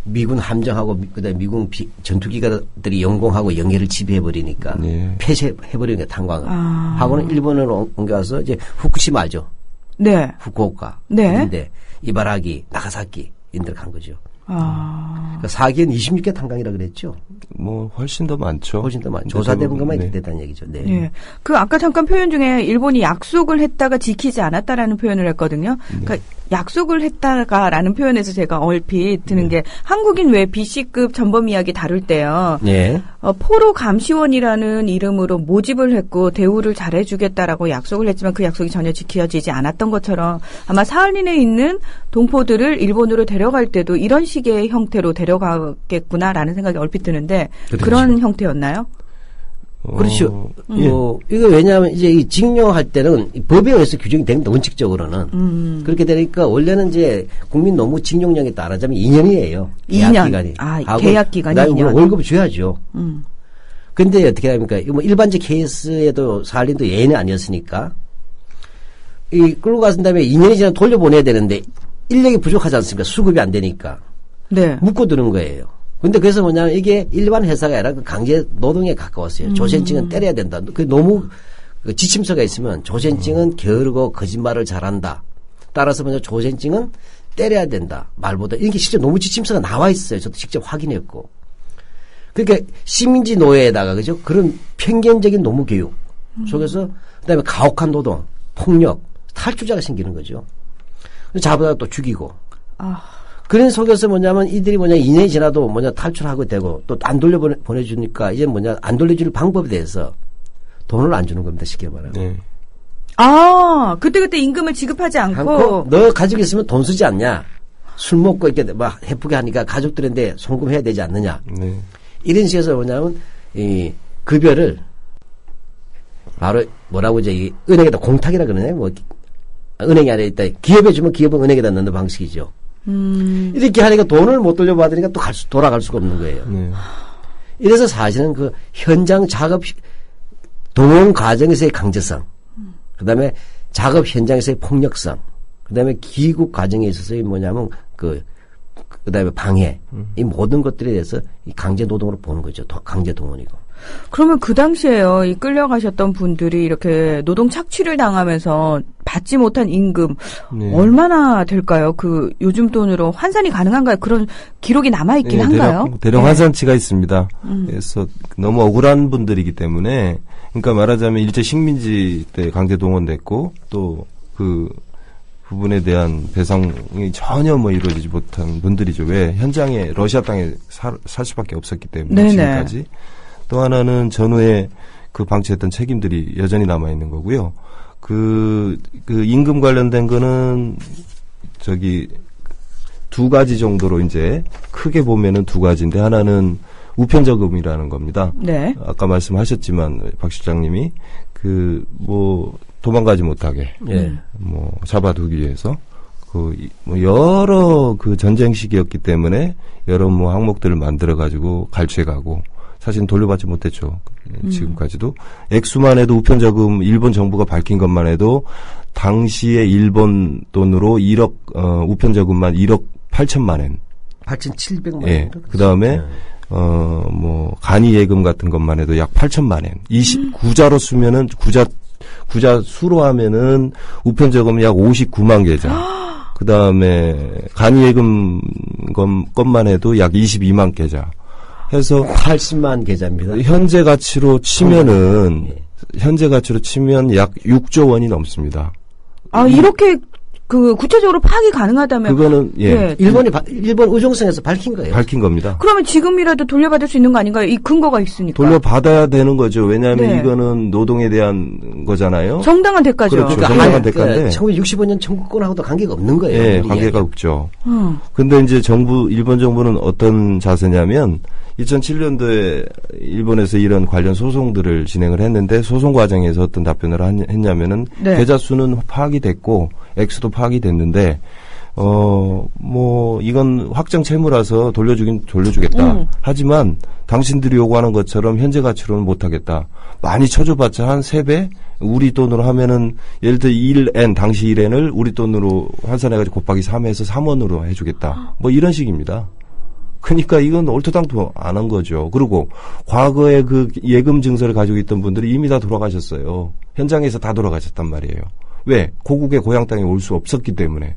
Speaker 2: 미군 함정하고 그다음에 미군 전투기가들이 영공하고 영해를 지배해버리니까 폐쇄해버리는 게 탄광을. 하고는 일본으로 옮겨와서 이제 후쿠시마죠.
Speaker 1: 네.
Speaker 2: 후쿠오카.
Speaker 1: 네.
Speaker 2: 인데 이바라기, 나가사키 인들 간 거죠. 그러니까 4기엔 26개 탄광이라 그랬죠.
Speaker 8: 뭐 훨씬 더 많죠.
Speaker 2: 훨씬 더 많죠. 조사된 것만 됐다는 얘기죠. 네.
Speaker 1: 네. 그 아까 잠깐 표현 중에 일본이 약속을 했다가 지키지 않았다라는 표현을 했거든요. 그러니까 약속을 했다가라는 표현에서 제가 얼핏 드는 게 한국인 왜 BC급 전범 이야기 다룰 때요.
Speaker 2: 네.
Speaker 1: 포로 감시원이라는 이름으로 모집을 했고 대우를 잘해주겠다라고 약속을 했지만 그 약속이 전혀 지켜지지 않았던 것처럼 아마 사할린에 있는 동포들을 일본으로 데려갈 때도 이런 식의 형태로 데려가겠구나라는 생각이 얼핏 드는데
Speaker 2: 그렇죠.
Speaker 1: 그런 형태였나요?
Speaker 2: 그렇죠. 이거 왜냐하면 이제 이 징용할 때는 법에 의해서 규정이 됩니다. 원칙적으로는. 그렇게 되니까 원래는 이제 국민 노무 징용령에 따라자면 2년이에요.
Speaker 1: 2년.
Speaker 2: 기간이.
Speaker 1: 계약 기간이
Speaker 2: 그다음에
Speaker 1: 2년.
Speaker 2: 월급을 줘야죠. 근데 어떻게 합니까? 뭐 일반적 케이스에도 사할린도 예외는 아니었으니까 이 끌고 가신 다음에 2년이 지나면 돌려보내야 되는데 인력이 부족하지 않습니까? 수급이 안 되니까.
Speaker 1: 네.
Speaker 2: 묶어두는 거예요. 근데 그래서 뭐냐면 이게 일반 회사가 아니라 그 강제 노동에 가까웠어요. 조센증은 때려야 된다. 그 너무 그 지침서가 있으면 조센증은 게으르고 거짓말을 잘한다. 따라서 먼저 조센증은 때려야 된다. 말보다 이게 실제 노무 지침서가 나와 있어요. 저도 직접 확인했고. 그러니까 시민지 노예에다가 그죠? 그런 편견적인 노무 교육 속에서 그다음에 가혹한 노동, 폭력, 탈주자가 생기는 거죠. 자보다 또 죽이고. 그런 속에서 뭐냐면 이들이 2년이 지나도 탈출하고 되고 또 안 보내주니까 이제 안 돌려줄 방법에 대해서 돈을 안 주는 겁니다. 쉽게 말하면.
Speaker 8: 네.
Speaker 1: 그때 임금을 지급하지 않고
Speaker 2: 너 가지고 있으면 돈 쓰지 않냐. 술 먹고 이렇게 막 해프게 하니까 가족들인데 송금해야 되지 않느냐.
Speaker 8: 네.
Speaker 2: 이런 식에서 뭐냐면 이 급여를 바로 뭐라고 이제 은행에다 공탁이라 그러네. 뭐 은행이 아니라 일단 기업에 주면 기업은 은행에다 넣는 방식이죠. 이렇게 하니까 돈을 못 돌려받으니까 또 돌아갈 수가 없는 거예요. 이래서 사실은 그 현장 작업 동원 과정에서의 강제성, 그 다음에 작업 현장에서의 폭력성, 그 다음에 귀국 과정에 있어서의 뭐냐면 그다음에 방해 이 모든 것들에 대해서 이 강제 노동으로 보는 거죠. 강제 동원이고.
Speaker 1: 그러면 그 당시에요, 이 끌려가셨던 분들이 이렇게 노동 착취를 당하면서 받지 못한 임금
Speaker 8: 네.
Speaker 1: 얼마나 될까요? 그 요즘 돈으로 환산이 가능한가요? 그런 기록이 남아있긴 한가요?
Speaker 8: 대략 환산치가 있습니다. 그래서 너무 억울한 분들이기 때문에, 그러니까 말하자면 일제 식민지 때 강제 동원됐고 또 그 부분에 대한 배상이 전혀 이루어지지 못한 분들이죠. 왜? 현장에 러시아 땅에 살 수밖에 없었기 때문에
Speaker 1: 네네.
Speaker 8: 지금까지. 또 하나는 전후에 그 방치했던 책임들이 여전히 남아 있는 거고요. 그 임금 관련된 거는 두 가지 정도로 이제 크게 보면은 두 가지인데, 하나는 우편저금이라는 겁니다.
Speaker 1: 네.
Speaker 8: 아까 말씀하셨지만 박 실장님이 도망가지 못하게 잡아두기 위해서 여러 전쟁 시기였기 때문에 여러 항목들을 만들어 가지고 갈취해가고, 사실 돌려받지 못했죠. 지금까지도. 액수만 해도 우편저금 일본 정부가 밝힌 것만 해도 당시에 일본 돈으로 우편저금만 1억 8천만 엔.
Speaker 2: 8,700만 원.
Speaker 8: 예. 그 다음에, 간이 예금 같은 것만 해도 약 8천만 엔. 구자로 쓰면은, 구자 수로 하면은 우편저금 약 59만 계좌. 그 다음에 간이 예금 것만 해도 약 22만 계좌. 해서
Speaker 2: 80만 계좌입니다.
Speaker 8: 현재 가치로 치면 약 6조 원이 넘습니다.
Speaker 1: 이렇게 구체적으로 파악이 가능하다면
Speaker 8: 그거는
Speaker 2: 일본 의정성에서 밝힌 거예요.
Speaker 8: 밝힌 겁니다.
Speaker 1: 그러면 지금이라도 돌려받을 수 있는 거 아닌가요? 이 근거가 있으니까.
Speaker 8: 돌려받아야 되는 거죠. 왜냐하면 이거는 노동에 대한 거잖아요.
Speaker 1: 정당한 대가죠.
Speaker 8: 그렇죠. 정당한 대가인데
Speaker 2: 1965년 청구권하고도 관계가 없는 거예요.
Speaker 8: 네, 관계가 없죠. 근데 이제 일본 정부는 어떤 자세냐면 2007년도에 일본에서 이런 관련 소송들을 진행을 했는데, 소송 과정에서 어떤 답변을 했냐면은 계좌 수는 파악이 됐고 액수도 파악이 됐는데 이건 확정 채무라서 돌려주겠다. 하지만 당신들이 요구하는 것처럼 현재 가치로는 못하겠다. 많이 쳐줘봤자 한 3배? 우리 돈으로 하면은 예를 들어 1N, 당시 1N을 우리 돈으로 환산해가지고 곱하기 3해서 3원으로 해주겠다. 이런 식입니다. 그러니까 이건 얼토당토 안 한 거죠. 그리고 과거에 그 예금 증서를 가지고 있던 분들이 이미 다 돌아가셨어요. 현장에서 다 돌아가셨단 말이에요. 왜? 고국의 고향 땅에 올 수 없었기 때문에.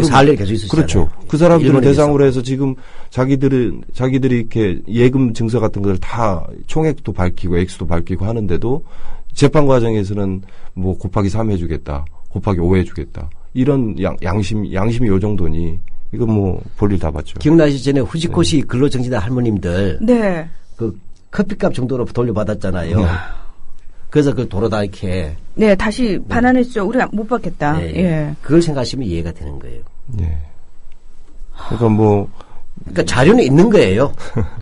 Speaker 2: 살 일이 계속 있었잖아요.
Speaker 8: 그렇죠. 그 사람들을 대상으로 해서 지금 자기들이 이렇게 예금 증서 같은 걸 다 총액도 밝히고 액수도 밝히고 하는데도 재판 과정에서는 곱하기 3 해주겠다. 곱하기 5 해주겠다. 이런 양심이 요 정도니 이거 볼일 다 봤죠.
Speaker 2: 기억나시죠? 전에 후지코시 근로정지단 할머님들.
Speaker 1: 네.
Speaker 2: 그 커피값 정도로 돌려받았잖아요. 그래서 그걸 도로다 이렇게.
Speaker 1: 네, 다시 반환했죠. 우리가 못 받겠다. 예.
Speaker 2: 그걸 생각하시면 이해가 되는 거예요.
Speaker 8: 예. 그러니까
Speaker 2: 그러니까 자료는 있는 거예요.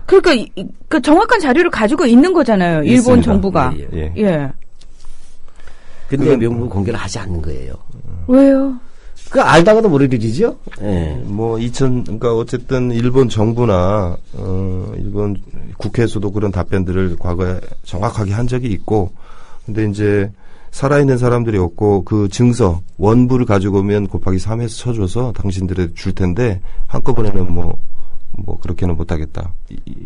Speaker 1: 그러니까 그 정확한 자료를 가지고 있는 거잖아요. 일본
Speaker 8: 있습니다.
Speaker 1: 정부가. 예.
Speaker 2: 근데 명부 공개를 하지 않는 거예요.
Speaker 1: 왜요?
Speaker 2: 그 알다가도 모를 일이죠. 예.
Speaker 8: 그러니까 어쨌든 일본 정부나 일본 국회에서도 그런 답변들을 과거에 정확하게 한 적이 있고, 근데 이제 살아있는 사람들이 없고 그 증서 원부를 가지고 오면 곱하기 3해서 쳐줘서 당신들에 줄 텐데 한꺼번에는 그렇게는 못하겠다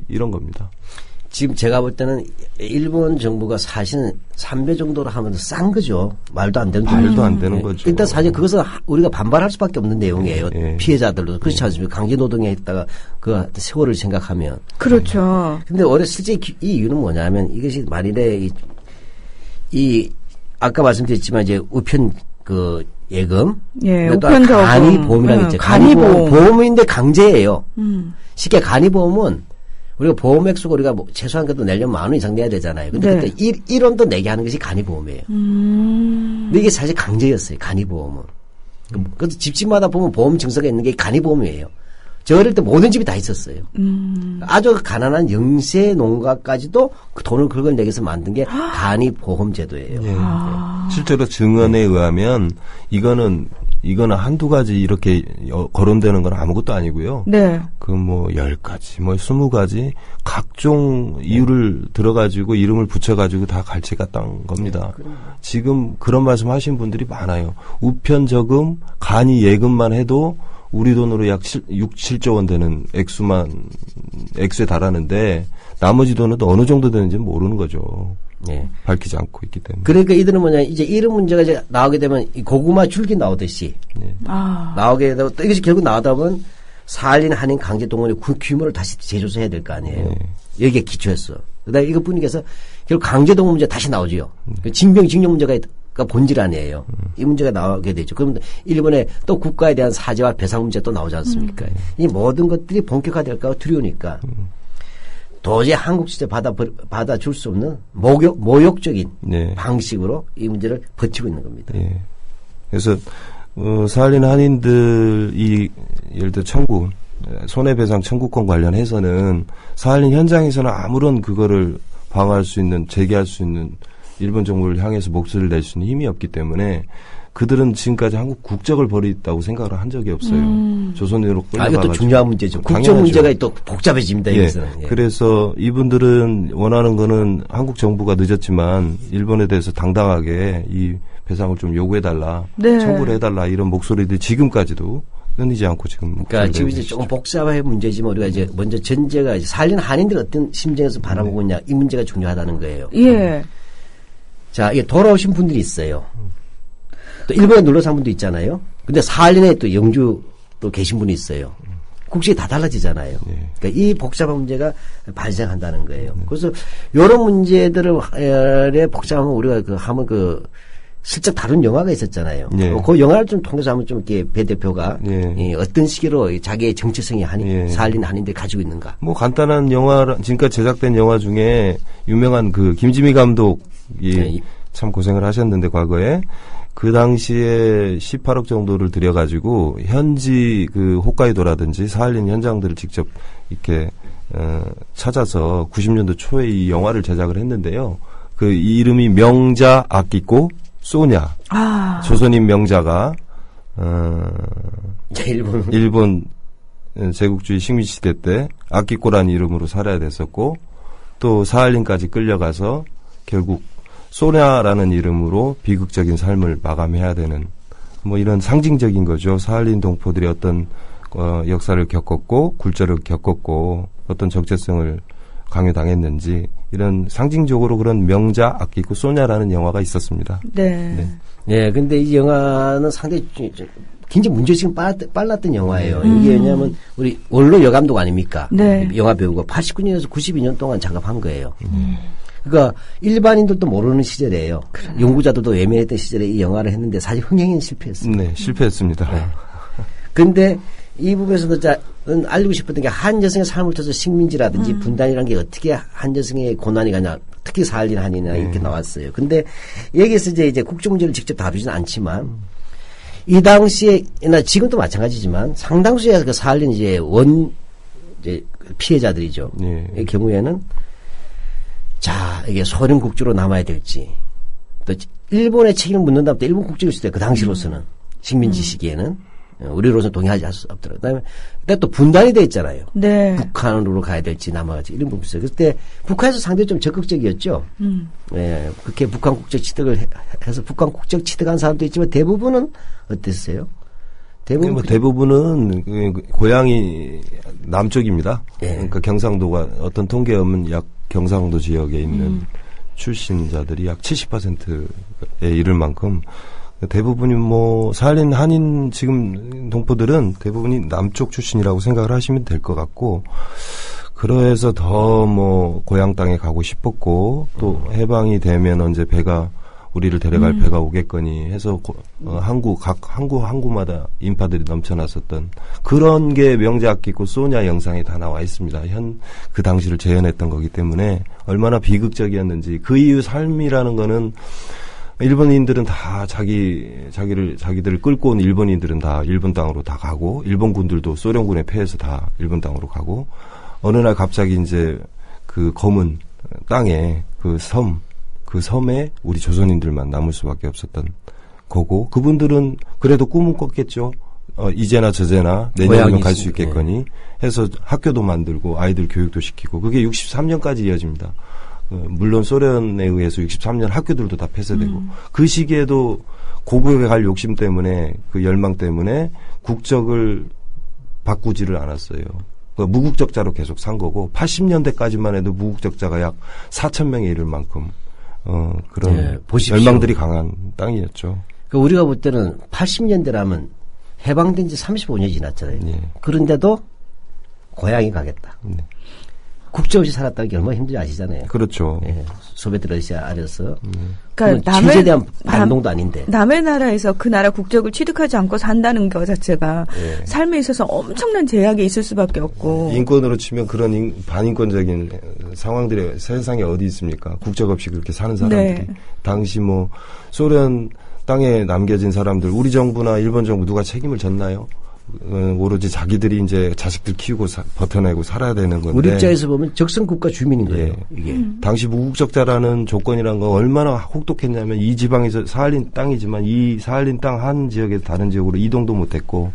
Speaker 8: 이런 겁니다.
Speaker 2: 지금 제가 볼 때는 일본 정부가 사실은 3배 정도로 하면 싼 거죠. 말도 안 되는
Speaker 8: 말도 안 되는 거죠.
Speaker 2: 일단 사실 그것은 우리가 반발할 수밖에 없는 내용이에요. 피해자들도 그렇지 않습니까? 강제 노동에 있다가 그 세월을 생각하면.
Speaker 1: 그렇죠.
Speaker 2: 근데 실제 이 이유는 뭐냐면 이것이 만일에 아까 말씀드렸지만 이제 우편 예금.
Speaker 1: 예,
Speaker 2: 또
Speaker 1: 우편저금.
Speaker 2: 간이보험이라고 했죠.
Speaker 1: 간이보험.
Speaker 2: 보험인데 강제예요. 쉽게 간이보험은 우리가 보험액수가 우리가 최소한 그래도 내려면 10,000원 이상 내야 되잖아요. 근데 그때 1원도 내게 하는 것이 간이보험이에요. 근데 이게 사실 강제였어요. 간이보험은. 그래서 집집마다 보면 보험 증서가 있는 게 간이보험이에요. 저 어릴 때 모든 집이 다 있었어요. 아주 가난한 영세 농가까지도 그 돈을 그걸 내게서 만든 게 간이보험 제도예요.
Speaker 8: 예. 실제로 증언에 의하면 이거는 한두 가지 이렇게 거론되는 건 아무것도 아니고요.
Speaker 1: 네.
Speaker 8: 10가지, 20가지 각종 이유를 들어가지고 이름을 붙여가지고 다 갈취갔던 겁니다. 지금 그런 말씀 하신 분들이 많아요. 우편저금, 간이 예금만 해도 우리 돈으로 약 6, 7조 원 되는 액수에 달하는데 나머지 돈은 또 어느 정도 되는지 모르는 거죠.
Speaker 2: 예.
Speaker 8: 밝히지 않고 있기 때문에.
Speaker 2: 그러니까 이들은 뭐냐, 이제 이런 문제가 이제 나오게 되면 이 고구마 줄기 나오듯이 나오게 되고 또 이것이 결국 나오다 보면 사할린 한인 강제 동원의 규모를 다시 재조사해야 될 거 아니에요. 여기에 기초했어. 그다음에 이것 뿐이겠어 결국 강제 동원 문제 다시 나오지요. 징병 문제가 본질 아니에요. 이 문제가 나오게 되죠. 그러면 일본의 또 국가에 대한 사죄와 배상 문제 또 나오지 않습니까? 이 모든 것들이 본격화될까 두려우니까 도저히 한국 시대 받아줄 수 없는 모욕적인 방식으로 이 문제를 버티고 있는 겁니다.
Speaker 8: 예. 그래서 사할린 한인들이 예를 들어 청구 손해배상 청구권 관련해서는 사할린 현장에서는 아무런 그거를 방어할 수 있는 제기할 수 있는 일본 정부를 향해서 목소리를 낼 수 있는 힘이 없기 때문에 그들은 지금까지 한국 국적을 버리겠다고 생각을 한 적이 없어요. 조선으로 끌려가가지고.
Speaker 2: 이것도 중요한 문제죠. 국적 문제가 또 복잡해집니다. 여기서는.
Speaker 8: 예. 그래서 이분들은 원하는 거는 한국 정부가 늦었지만 일본에 대해서 당당하게 이 배상을 좀 요구해달라, 청구를 해달라 이런 목소리들이 지금까지도 끊이지 않고 지금.
Speaker 2: 그러니까 지금 이제 조금 복잡한 문제지만 우리가 이제 먼저 전제가 이제 사할린 한인들 어떤 심정에서 바라보고 있냐 이 문제가 중요하다는 거예요.
Speaker 1: 예.
Speaker 2: 자, 이게 돌아오신 분들이 있어요. 또 일본에 놀러 산 분도 있잖아요. 근데 사할린에 또 영주 또 계신 분이 있어요. 국적이 다 달라지잖아요. 그러니까 이 복잡한 문제가 발생한다는 거예요. 그래서 이런 문제들의 복잡함을 우리가 하면 슬쩍 다룬 영화가 있었잖아요. 그 영화를 좀 통해서 한번 좀 이렇게 배 대표가 어떤 식으로 자기의 정체성이 사할린 한인들이 가지고 있는가.
Speaker 8: 뭐 간단한 영화, 지금까지 제작된 영화 중에 유명한 김지미 감독이 참 고생을 하셨는데 과거에 그 당시에 18억 정도를 들여가지고 현지 홋카이도라든지 사할린 현장들을 직접 이렇게 찾아서 90년도 초에 이 영화를 제작을 했는데요. 이 이름이 명자 아끼꼬 소냐. 조선인 명자가 일본 제국주의 식민시대 때 아끼꼬라는 이름으로 살아야 됐었고 또 사할린까지 끌려가서 결국 소냐라는 이름으로 비극적인 삶을 마감해야 되는 뭐 이런 상징적인 거죠. 사할린 동포들이 어떤 역사를 겪었고 굴절을 겪었고 어떤 정체성을 강요당했는지 이런 상징적으로 그런 명자 아끼고 소냐라는 영화가 있었습니다.
Speaker 1: 네.
Speaker 2: 네, 근데 이 영화는 상당히 굉장히 문제지금 빨랐던 영화예요. 이게 왜냐하면 우리 원로 여감독 아닙니까?
Speaker 1: 네.
Speaker 2: 영화 배우가 89년에서 92년 동안 작업한 거예요. 그러니까 일반인들도 모르는 시절이에요. 연구자들도 외면했던 시절에 이 영화를 했는데 사실 흥행에는 실패했어요.
Speaker 8: 네, 실패했습니다.
Speaker 2: 네. 근데 이 부분에서도 저는 알고 싶었던 게 한 여성의 삶을 통해서 식민지라든지 분단이라는 게 어떻게 한 여성의 고난이 가냐, 특히 사할린 한인이나 이렇게 나왔어요. 근데 여기서 이제 국적 문제를 직접 다루지는 않지만 이 당시에나 지금도 마찬가지지만 상당수의 사할린 이제 피해자들이죠. 이 경우에는 자, 이게 소련 국주로 남아야 될지, 또 일본의 책임을 묻는다면 또 일본 국적일 수도 있어요. 그 당시로서는 식민지 시기에는 우리로서는 동의하지 수 없더라고요. 그다음에 또 분단이 돼 있잖아요.
Speaker 1: 네.
Speaker 2: 북한으로 가야 될지 남아갈지 이런 부분이 있어요. 그때 북한에서 상당히 좀 적극적이었죠. 네, 그렇게 북한 국적 취득을 해서 북한 국적 취득한 사람도 있지만 대부분은 어땠어요?
Speaker 8: 대부분은 고향이 남쪽입니다. 그러니까 경상도가 어떤 통계 보면 약 경상도 지역에 있는 출신자들이 약 70%에 이를 만큼 대부분이 사할린 한인 지금 동포들은 대부분이 남쪽 출신이라고 생각을 하시면 될 것 같고 그래서 더 고향 땅에 가고 싶었고 또 해방이 되면 언제 우리를 데려갈 배가 오겠거니 해서 각 항구마다 인파들이 넘쳐났었던 그런 게 명자 아끼고 소냐 영상에 다 나와 있습니다. 그 당시를 재현했던 거기 때문에 얼마나 비극적이었는지 그 이후 삶이라는 거는 일본인들은 다 자기들을 끌고 온 일본인들은 다 일본 땅으로 다 가고 일본군들도 소련군에 패해서 다 일본 땅으로 가고 어느 날 갑자기 이제 그 검은 땅에 그 섬에 우리 조선인들만 남을 수밖에 없었던 거고 그분들은 그래도 꿈은 꿨겠죠. 이제나 저제나 내년이면 갈 수 있겠거니 해서 학교도 만들고 아이들 교육도 시키고 그게 63년까지 이어집니다. 물론 소련에 의해서 63년 학교들도 다 폐쇄되고 그 시기에도 고국에 갈 욕심 때문에 그 열망 때문에 국적을 바꾸지를 않았어요. 그 무국적자로 계속 산 거고 80년대까지만 해도 무국적자가 약 4,000명에 이를 만큼 그런 열망들이 강한 땅이었죠.
Speaker 2: 그 우리가 볼 때는 80년대라면 해방된 지 35년이 지났잖아요. 예. 그런데도 고향이 가겠다. 네. 국제 없이 살았다는 게 얼마나 힘든지 아시잖아요.
Speaker 8: 그렇죠.
Speaker 2: 예. 소비에트 러시아 아래서.
Speaker 1: 그러니까
Speaker 2: 남에 대한 반동도 아닌데.
Speaker 1: 남의 나라에서 그 나라 국적을 취득하지 않고 산다는 것 자체가 삶에 있어서 엄청난 제약이 있을 수밖에 없고.
Speaker 8: 인권으로 치면 그런 반인권적인 상황들이 세상에 어디 있습니까? 국적 없이 그렇게 사는 사람들이. 네. 당시 뭐 소련 땅에 남겨진 사람들, 우리 정부나 일본 정부 누가 책임을 졌나요? 오로지 자기들이 이제 자식들 키우고 버텨내고 살아야 되는 건데.
Speaker 2: 우리 입장에서 보면 적성국가 주민인 거예요. 이게.
Speaker 8: 당시 무국적자라는 조건이란 건 얼마나 혹독했냐면 이 지방에서 사할린 땅이지만 이 사할린 땅 한 지역에서 다른 지역으로 이동도 못했고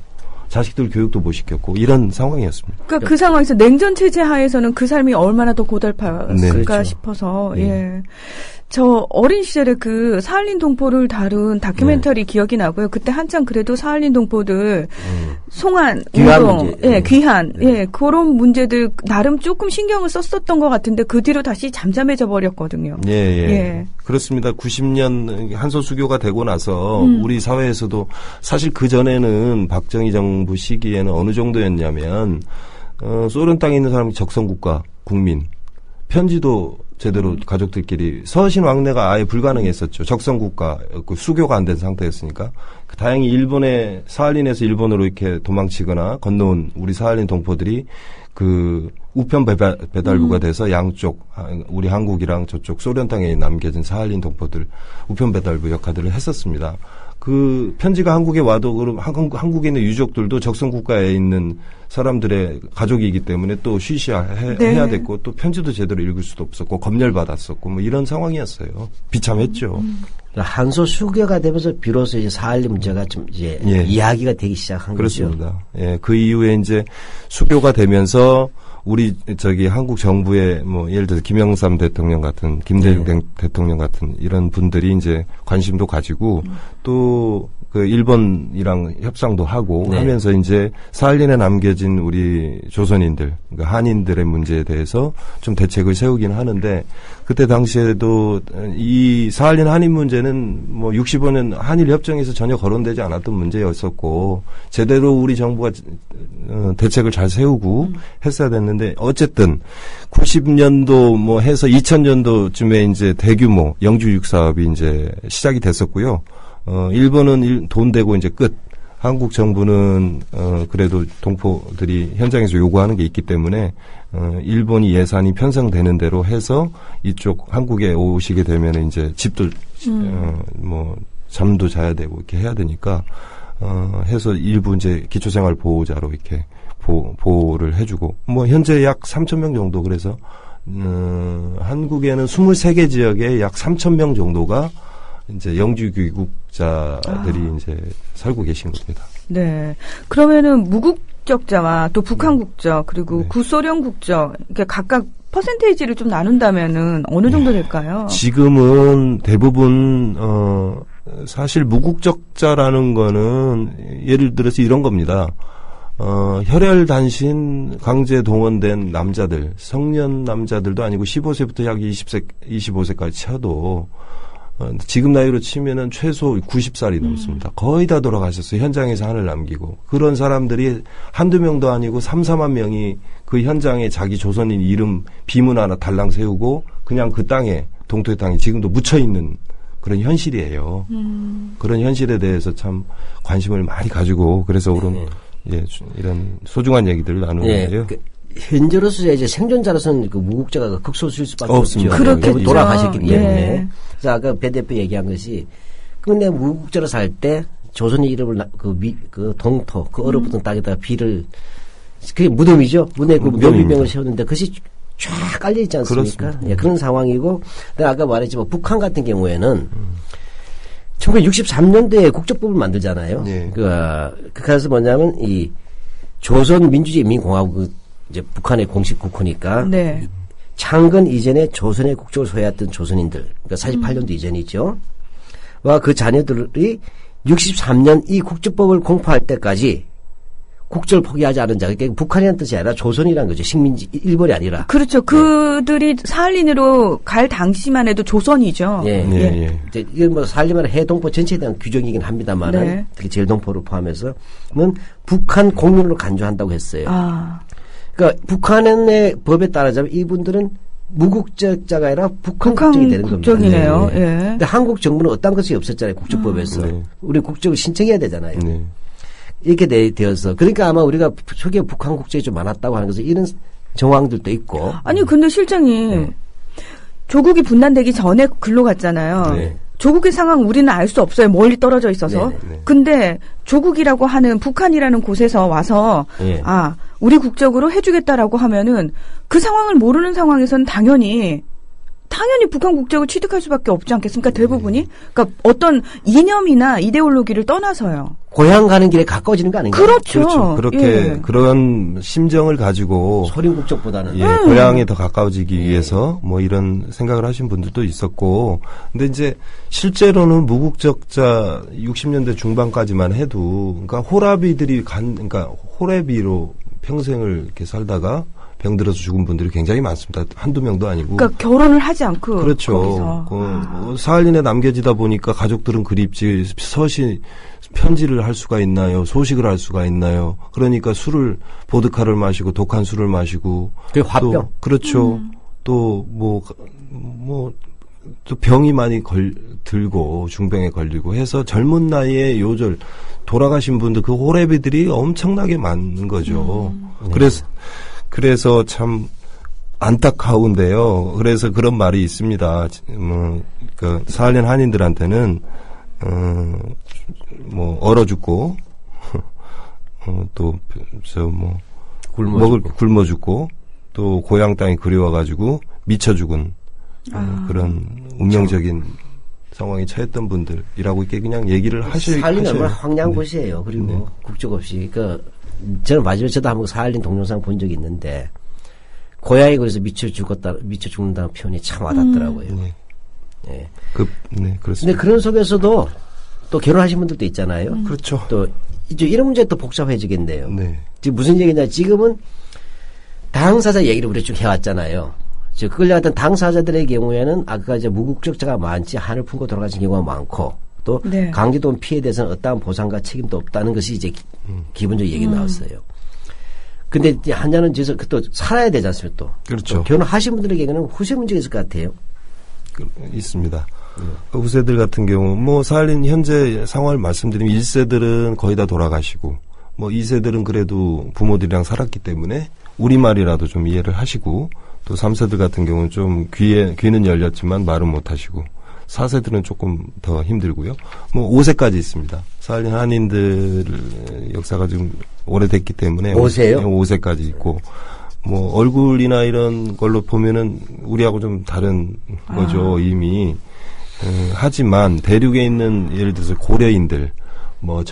Speaker 8: 자식들 교육도 못 시켰고 이런 상황이었습니다.
Speaker 1: 그러니까 그 상황에서 냉전 체제 하에서는 그 삶이 얼마나 더 고달팠을까
Speaker 8: 네, 그렇죠.
Speaker 1: 싶어서 예. 저 어린 시절에 그 사할린 동포를 다룬 다큐멘터리 기억이 나고요. 그때 한참 그래도 사할린 동포들 송환, 운동, 귀환, 그런 문제들 나름 조금 신경을 썼었던 것 같은데 그 뒤로 다시 잠잠해져 버렸거든요.
Speaker 8: 예. 그렇습니다. 90년 한소수교가 되고 나서 우리 사회에서도 사실 그 전에는 박정희 정부 시기에는 어느 정도였냐면 소련 땅에 있는 사람이 적성국가 국민 편지도 제대로 가족들끼리 서신 왕래가 아예 불가능했었죠. 적성국가 수교가 안 된 상태였으니까. 다행히 일본의 사할린에서 일본으로 이렇게 도망치거나 건너온 우리 사할린 동포들이 그 우편 배달부가 돼서 양쪽 우리 한국이랑 저쪽 소련 땅에 남겨진 사할린 동포들 우편 배달부 역할들을 했었습니다. 그 편지가 한국에 와도 그럼 한국에 있는 유족들도 적성국가에 있는 사람들의 가족이기 때문에 또 해야 됐고 또 편지도 제대로 읽을 수도 없었고 검열받았었고 뭐 이런 상황이었어요. 비참했죠.
Speaker 2: 한소 수교가 되면서 비로소 이제 사할린 문제가 좀 이제 이야기가 되기 시작한
Speaker 8: 그렇습니다.
Speaker 2: 거죠.
Speaker 8: 예, 그 이후에 이제 수교가 되면서 우리 한국 정부의 뭐 예를 들어서 김영삼 대통령 같은 김대중 대통령 같은 이런 분들이 이제 관심도 가지고 또 그 일본이랑 협상도 하고 하면서 이제 사할린에 남겨진 우리 조선인들, 그러니까 한인들의 문제에 대해서 좀 대책을 세우긴 하는데 그때 당시에도 이 사할린 한인 문제는 뭐 65년 한일 협정에서 전혀 거론되지 않았던 문제였었고 제대로 우리 정부가 대책을 잘 세우고 했어야 됐는데 어쨌든 90년도 뭐 해서 2000년도쯤에 이제 대규모 영주 육육 사업이 이제 시작이 됐었고요. 일본은 돈 대고 이제 끝. 한국 정부는 그래도 동포들이 현장에서 요구하는 게 있기 때문에 일본이 예산이 편성되는 대로 해서 이쪽 한국에 오시게 되면 이제 집도 뭐 잠도 자야 되고 이렇게 해야 되니까 해서 일부 이제 기초생활 보호자로 이렇게 보호를 해주고 뭐 현재 약 3,000명 정도 그래서 한국에는 23개 지역에 약 3,000명 정도가 이제 영주 귀국자들이 이제 살고 계신 겁니다.
Speaker 1: 네. 그러면은 무국적자와 또 북한 국적 그리고 구소련 국적 이렇게 각각 퍼센테이지를 좀 나눈다면은 어느 정도 될까요?
Speaker 8: 지금은 대부분 사실 무국적자라는 거는 예를 들어서 이런 겁니다. 혈혈 단신 강제 동원된 남자들, 성년 남자들도 아니고 15세부터 약 25세까지 쳐도 지금 나이로 치면은 최소 90살이 넘습니다. 거의 다 돌아가셨어요. 현장에서 한을 남기고. 그런 사람들이 한두 명도 아니고 3, 4만 명이 그 현장에 자기 조선인 이름 비문 하나 달랑 세우고 그냥 그 땅에 동토의 땅에 지금도 묻혀있는 그런 현실이에요. 그런 현실에 대해서 참 관심을 많이 가지고 그래서 그런 이런 소중한 얘기들을 나누는 거예요.
Speaker 2: 현재로서 이제 생존자로서는 그 무국자가 극소수일 수밖에
Speaker 8: 없습니다.
Speaker 2: 없죠. 대부분 돌아가셨기 때문에. 그래서 아까 배 대표 얘기한 것이 근데 무국자로 살 때 조선의 이름을 그 동토 그 얼어붙은 땅에다가 비를 그게 무덤이죠. 문에 그 묘비병을 세웠는데 그것이 쫙 깔려 있지 않습니까? 그런 상황이고 내가 아까 말했지만 북한 같은 경우에는 1963년도에 국적법을 만들잖아요. 그래서 뭐냐면 이 조선민주주의인민공화국 이제 북한의 공식 국호니까 창건 이전에 조선의 국적을 소유했던 조선인들, 그러니까 48년도 이전이죠. 와 그 자녀들이 63년 이 국적법을 공포할 때까지 국적을 포기하지 않은 자, 그러니까 북한이라는 뜻이 아니라 조선이라는 거죠. 식민지 일본이 아니라.
Speaker 1: 그렇죠. 그들이 사할린으로 갈 당시만 해도 조선이죠.
Speaker 2: 예.
Speaker 8: 예, 예.
Speaker 2: 이제 이게 뭐 사할린은 해동포 전체에 대한 규정이긴 합니다만은
Speaker 1: 네.
Speaker 2: 특히 제일동포를 포함해서는 북한 공민으로 간주한다고 했어요. 그러니까 북한의 법에 따르자면 이분들은 무국적자가 아니라 북한 국적이 되는 겁니다.
Speaker 1: 국적이네요.
Speaker 2: 네.
Speaker 1: 예.
Speaker 2: 근데 한국 정부는 어떤 것이 없었잖아요. 국적법에서.
Speaker 8: 네.
Speaker 2: 우리 국적을 신청해야 되잖아요.
Speaker 8: 네.
Speaker 2: 이렇게 되어서. 그러니까 아마 우리가 초기에 북한 국적이 좀 많았다고 하는 것은 이런 정황들도 있고.
Speaker 1: 아니 근데 실장님 조국이 분단되기 전에 글로 갔잖아요.
Speaker 2: 네.
Speaker 1: 조국의 상황 우리는 알 수 없어요. 멀리 떨어져 있어서.
Speaker 2: 네.
Speaker 1: 근데 조국이라고 하는 북한이라는 곳에서 와서
Speaker 2: 네.
Speaker 1: 우리 국적으로 해주겠다라고 하면은 그 상황을 모르는 상황에서는 당연히 북한 국적을 취득할 수밖에 없지 않겠습니까? 대부분이. 그러니까 어떤 이념이나 이데올로기를 떠나서요.
Speaker 2: 고향 가는 길에 가까워지는 거 아닌가요?
Speaker 1: 그렇죠.
Speaker 8: 그렇게
Speaker 1: 예.
Speaker 8: 그런 심정을 가지고
Speaker 2: 소림 국적보다는.
Speaker 8: 예, 고향에 더 가까워지기 위해서 뭐 이런 생각을 하신 분들도 있었고, 근데 이제 실제로는 무국적자 60년대 중반까지만 해도, 그러니까 호라비들이 그러니까 호래비로 평생을 이렇게 살다가 병들어서 죽은 분들이 굉장히 많습니다. 한두 명도 아니고.
Speaker 1: 그러니까 결혼을 하지 않고
Speaker 8: 그렇죠.
Speaker 1: 거기서.
Speaker 8: 사할린에 남겨지다 보니까 가족들은 그립지 편지를 할 수가 있나요? 소식을 할 수가 있나요? 그러니까 보드카를 마시고 독한 술을 마시고.
Speaker 2: 그 화병.
Speaker 8: 또 그렇죠. 또 또 병이 많이 들고 중병에 걸리고 해서 젊은 나이에 요절 돌아가신 분들 그 호래비들이 엄청나게 많은 거죠. 그래서 참 안타까운데요. 그래서 그런 말이 있습니다. 그 사할린 한인들한테는 얼어 죽고 굶어 죽고 또 고향 땅이 그리워가지고 미쳐 죽은 그런 운명적인 상황에 처했던 분들이라고 이렇게 그냥 얘기를
Speaker 2: 사할린 얼마나 황량한
Speaker 8: 네.
Speaker 2: 곳이에요. 그리고 국적 없이. 그러니까 저는 마지막에 저도 한번 사할린 동영상 본 적이 있는데 고향에 거기서 미쳐 죽는다는 표현이 참 와닿더라고요.
Speaker 8: 네.
Speaker 2: 네.
Speaker 8: 네, 그렇습니다.
Speaker 2: 근데 그런 속에서도 또 결혼하신 분들도 있잖아요.
Speaker 8: 그렇죠.
Speaker 2: 또 이런 문제 또 복잡해지겠네요.
Speaker 8: 네.
Speaker 2: 지금 무슨 얘기냐? 지금은 당사자 얘기를 우리 쭉 해왔잖아요. 그걸 같은 당사자들의 경우에는 아까 이제 무국적자가 많지 한을 품고 돌아가신 경우가 많고 또
Speaker 1: 네.
Speaker 2: 강제동 피해에 대해서는 어떠한 보상과 책임도 없다는 것이 이제 기본적인 얘기 나왔어요. 근데 이제 한자는 저기서 또 살아야 되지 않습니까? 또.
Speaker 8: 그렇죠.
Speaker 2: 또 결혼하신 분들에게는 후세 문제가 있을 것 같아요.
Speaker 8: 있습니다. 후세들 같은 경우 사할린 현재 상황을 말씀드리면 1세들은 거의 다 돌아가시고 2세들은 그래도 부모들이랑 살았기 때문에 우리말이라도 좀 이해를 하시고 또 3세들 같은 경우는 좀 귀는 열렸지만 말은 못 하시고 4세들은 조금 더 힘들고요. 5세까지 있습니다. 사할린 한인들 역사가 좀 오래됐기 때문에
Speaker 2: 5세요?
Speaker 8: 5세까지 있고 얼굴이나 이런 걸로 보면은 우리하고 좀 다른 거죠, 이미. 하지만 대륙에 있는 예를 들어서 고려인들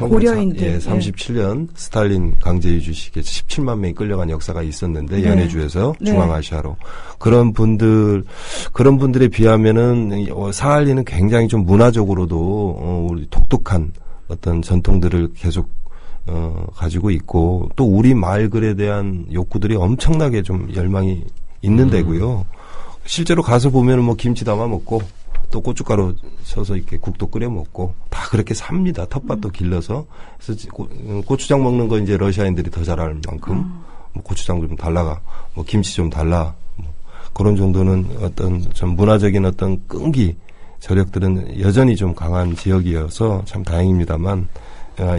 Speaker 1: 고려인들
Speaker 8: 37년 스탈린 강제유지 시기에 17만 명이 끌려간 역사가 있었는데
Speaker 1: 네.
Speaker 8: 연해주에서
Speaker 1: 네.
Speaker 8: 중앙아시아로 그런 분들에 비하면은 사할린은 굉장히 좀 문화적으로도 우리 독특한 어떤 전통들을 계속 가지고 있고 또 우리 말글에 대한 욕구들이 엄청나게 좀 열망이 있는 데고요. 실제로 가서 보면은 김치 담아 먹고 또 고춧가루 쳐서 이렇게 국도 끓여 먹고 다 그렇게 삽니다. 텃밭도 길러서. 그래서 고추장 먹는 거 이제 러시아인들이 더 잘할 만큼 고추장 좀 달라가 김치 좀 달라 그런 정도는 어떤 좀 문화적인 어떤 끈기 저력들은 여전히 좀 강한 지역이어서 참 다행입니다만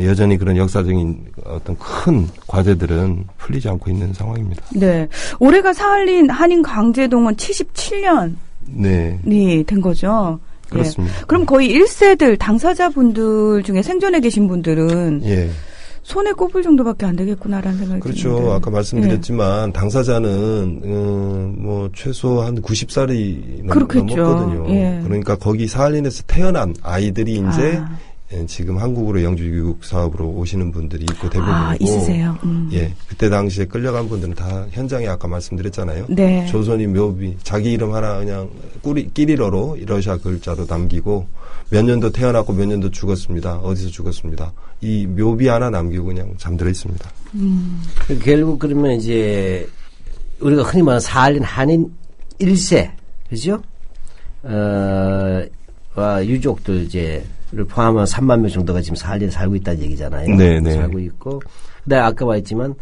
Speaker 8: 여전히 그런 역사적인 어떤 큰 과제들은 풀리지 않고 있는 상황입니다.
Speaker 1: 네. 올해가 사할린 한인 강제동원 77년.
Speaker 8: 네.
Speaker 1: 된 거죠.
Speaker 8: 그렇습니다.
Speaker 1: 예. 그럼 거의 1세들 당사자분들 중에 생존해 계신 분들은
Speaker 8: 예.
Speaker 1: 손에 꼽을 정도밖에 안 되겠구나라는 생각이
Speaker 8: 그렇죠.
Speaker 1: 드는데.
Speaker 8: 아까 말씀드렸지만 당사자는 최소 한 90살이
Speaker 1: 그렇겠죠.
Speaker 8: 넘었거든요.
Speaker 1: 예.
Speaker 8: 그러니까 거기 사할린에서 태어난 아이들이 이제 지금 한국으로 영주 귀국 사업으로 오시는 분들이 있고 대부분이고
Speaker 1: 있으세요.
Speaker 8: 예, 그때 당시에 끌려간 분들은 다 현장에 아까 말씀드렸잖아요.
Speaker 1: 네.
Speaker 8: 조선이 묘비 자기 이름 하나 그냥 끼리러로 러시아 글자로 남기고 몇 년도 태어났고 몇 년도 죽었습니다. 어디서 죽었습니다. 이 묘비 하나 남기고 그냥 잠들어 있습니다.
Speaker 2: 결국 그러면 이제 우리가 흔히 말하는 사할린 한인 1세 그죠? 와 유족들 이제를 포함한 3만 명 정도가 지금 사할린에 살고 있다는 얘기잖아요.
Speaker 8: 네.
Speaker 2: 살고 있고. 근데 아까 말했지만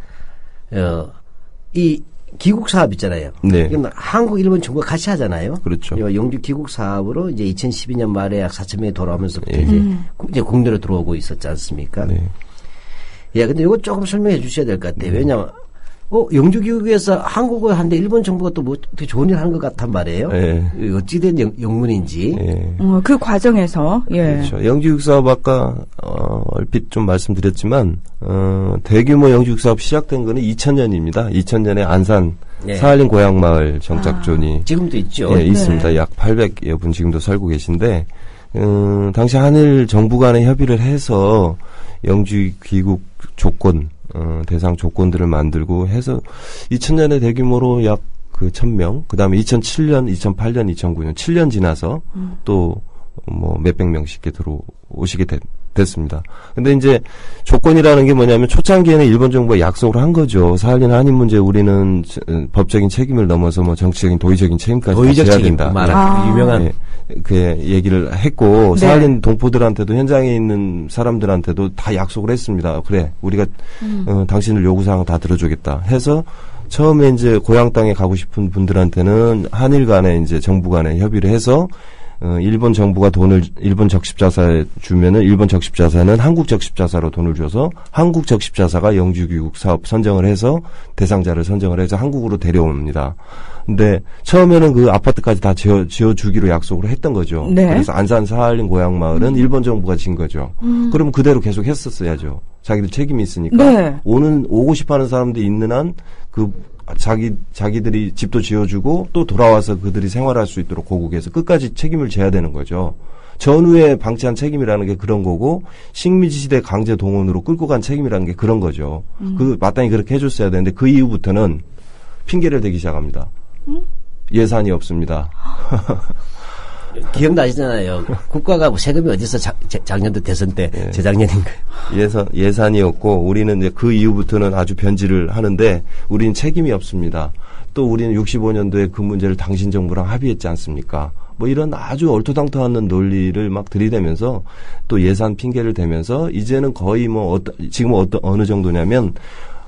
Speaker 2: 이 귀국 사업 있잖아요.
Speaker 8: 네.
Speaker 2: 이건 한국, 일본 정부가 같이 하잖아요.
Speaker 8: 그렇죠.
Speaker 2: 영주 귀국 사업으로 이제 2012년 말에 약 4천 명이 돌아오면서부터
Speaker 8: 예.
Speaker 2: 이제 국내로 들어오고 있었지 않습니까?
Speaker 8: 네.
Speaker 2: 예, 근데 이거 조금 설명해 주셔야 될 것 같아요. 왜냐하면 영주 귀국에서 한국어 하는데 일본 정부가 또 뭐 되게 좋은 일 하는 것 같단 말이에요.
Speaker 8: 네.
Speaker 2: 어찌된 영문인지.
Speaker 8: 예.
Speaker 1: 그 과정에서
Speaker 8: 그렇죠. 영주육 사업 아까 얼핏 좀 말씀드렸지만 대규모 영주육 사업 시작된 거는 2000년입니다. 2000년에 안산 사할린 고향마을 정착존이
Speaker 2: 지금도 있죠.
Speaker 8: 예, 있습니다. 약 800여 분 지금도 살고 계신데 당시 한일 정부 간에 협의를 해서 영주 귀국 조건 대상 조건들을 만들고 해서 2000년에 대규모로 약 1000명, 그 다음에 2007년, 2008년, 2009년, 7년 지나서 또 몇백 명씩 들어오시게 됐습니다. 근데 이제 조건이라는 게 뭐냐면 초창기에는 일본 정부가 약속을 한 거죠. 사할린 한인 문제 우리는 법적인 책임을 넘어서 정치적인 도의적인 책임까지
Speaker 2: 도의적
Speaker 8: 해야
Speaker 2: 책임
Speaker 8: 된다.
Speaker 2: 유명한
Speaker 8: 그 얘기를 했고 사할린 동포들한테도 현장에 있는 사람들한테도 다 약속을 했습니다. 그래 우리가 당신들 요구사항 다 들어주겠다 해서 처음에 이제 고향 땅에 가고 싶은 분들한테는 한일 간에 이제 정부 간에 협의를 해서 일본 정부가 돈을 일본 적십자사에 주면은 일본 적십자사는 한국 적십자사로 돈을 줘서 한국 적십자사가 영주 귀국 사업 선정을 해서 대상자를 선정을 해서 한국으로 데려옵니다. 근데 처음에는 그 아파트까지 다 지어주기로 약속을 했던 거죠.
Speaker 1: 네.
Speaker 8: 그래서 안산 사할린 고향마을은 일본 정부가 진 거죠. 그럼 그대로 계속 했었어야죠. 자기들 책임이 있으니까.
Speaker 1: 네.
Speaker 8: 오고 싶어하는 사람들이 있는 한 자기들이 집도 지어주고 또 돌아와서 그들이 생활할 수 있도록 고국에서 끝까지 책임을 져야 되는 거죠. 전후에 방치한 책임이라는 게 그런 거고 식민지시대 강제 동원으로 끌고 간 책임이라는 게 그런 거죠. 마땅히 그렇게 해줬어야 되는데 그 이후부터는 핑계를 대기 시작합니다. 예산이 없습니다.
Speaker 2: 기억나시잖아요. 국가가 세금이 어디서 작년도 대선 때 재작년인가요?
Speaker 8: 예산이 없고 우리는 이제 그 이후부터는 아주 변질을 하는데 우리는 책임이 없습니다. 또 우리는 65년도에 그 문제를 당신 정부랑 합의했지 않습니까? 이런 아주 얼토당토하는 논리를 막 들이대면서 또 예산 핑계를 대면서 이제는 거의 지금 어느 정도냐면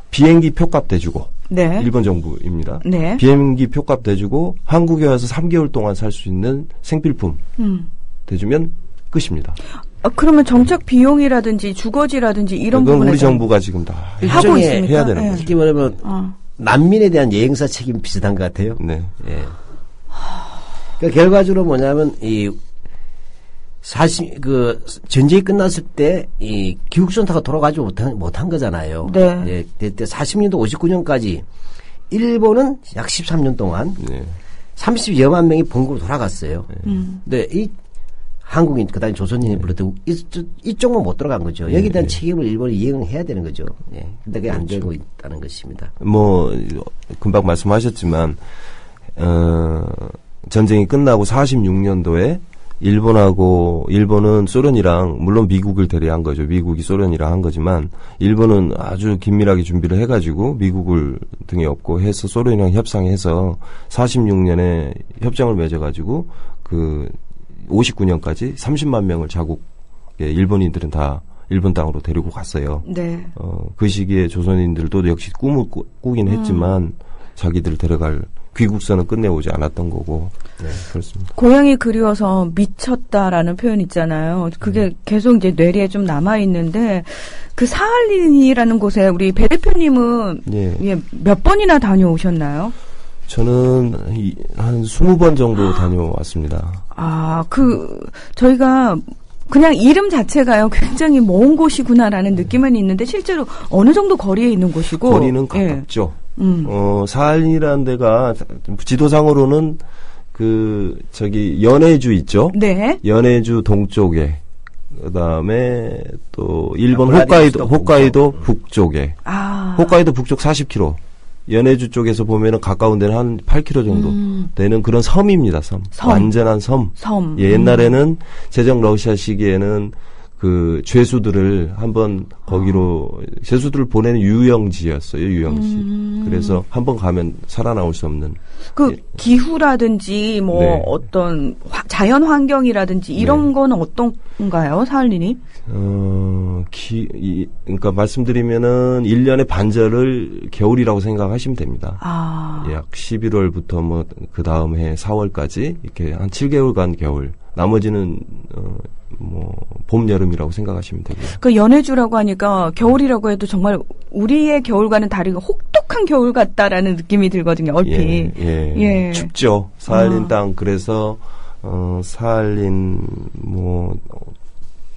Speaker 8: 비행기 표값 대주고
Speaker 1: 네.
Speaker 8: 일본 정부입니다.
Speaker 1: 네.
Speaker 8: 비행기 표값 대주고 한국에 와서 3개월 동안 살 수 있는 생필품 대주면 끝입니다.
Speaker 1: 그러면 정착 비용이라든지 주거지라든지 이런
Speaker 8: 그건
Speaker 1: 부분에서
Speaker 8: 우리 정부가 지금 다
Speaker 1: 하고 있습니까?
Speaker 8: 해야 되는 거죠.
Speaker 2: 특히 말하면 난민에 대한 예행사 책임 비슷한 것 같아요.
Speaker 8: 네.
Speaker 2: 예. 그러니까 결과적으로 뭐냐면 전쟁이 끝났을 때 이 기국전타가 돌아가지 못한 거잖아요.
Speaker 1: 네.
Speaker 2: 예, 그때 40년도 59년까지 일본은 약 13년 동안 30여만 명이 본국으로 돌아갔어요. 근데 이 한국인 그다음에 조선인이 불렀던 이쪽만 못 들어간 거죠. 여기에 대한 책임을 일본이 이행해야 되는 거죠. 예. 근데 그게 안 되고 있다는 것입니다.
Speaker 8: 금방 말씀하셨지만 전쟁이 끝나고 46년도에 일본은 소련이랑 물론 미국을 대리한 거죠. 미국이 소련이랑 한 거지만 일본은 아주 긴밀하게 준비를 해가지고 미국을 등에 업고 해서 소련이랑 협상해서 46년에 협정을 맺어가지고 59년까지 30만 명을 자국 일본인들은 다 일본 땅으로 데리고 갔어요.
Speaker 1: 네.
Speaker 8: 그 시기에 조선인들도 역시 꿈을 꾸긴 했지만 자기들 데려갈 귀국선은 끝내오지 않았던 거고. 네, 그렇습니다.
Speaker 1: 고향이 그리워서 미쳤다라는 표현 있잖아요. 그게 계속 이제 뇌리에 좀 남아있는데, 그 사할린이라는 곳에 우리 배 대표님은 몇 번이나 다녀오셨나요?
Speaker 8: 저는 한 20번 정도 다녀왔습니다.
Speaker 1: 저희가 그냥 이름 자체가요, 굉장히 먼 곳이구나라는 느낌은 있는데, 실제로 어느 정도 거리에 있는 곳이고.
Speaker 8: 거리는 가깝죠. 사할린이라는 데가 지도상으로는 연해주 있죠?
Speaker 1: 네.
Speaker 8: 연해주 동쪽에 그다음에 또 일본
Speaker 2: 블라디보스토크
Speaker 8: 호카이도 북쪽에
Speaker 1: 아.
Speaker 8: 호카이도 북쪽 40km. 연해주 쪽에서 보면은 가까운 데는 한 8km 정도 되는 그런 섬입니다. 섬. 완전한 섬. 예, 옛날에는 제정 러시아 시기에는 그 죄수들을 한번 거기로 죄수들을 보내는 유영지였어요. 유영지. 그래서 한번 가면 살아나올 수 없는.
Speaker 1: 그 기후라든지 뭐
Speaker 8: 네.
Speaker 1: 어떤 자연 환경이라든지 이런
Speaker 8: 네.
Speaker 1: 거는 어떤가요, 사할리님?
Speaker 8: 그러니까 말씀드리면은 1년의 반절을 겨울이라고 생각하시면 됩니다.
Speaker 1: 아.
Speaker 8: 약 11월부터 뭐 그 다음 해 4월까지 이렇게 한 7개월간 겨울. 나머지는 뭐 봄, 여름이라고 생각하시면 되고요.
Speaker 1: 그 연해주라고 하니까 겨울이라고 해도 정말 우리의 겨울과는 다르게 혹독한 겨울 같다라는 느낌이 들거든요. 얼핏.
Speaker 8: 예. 춥죠. 사할린 땅. 그래서 사할린 뭐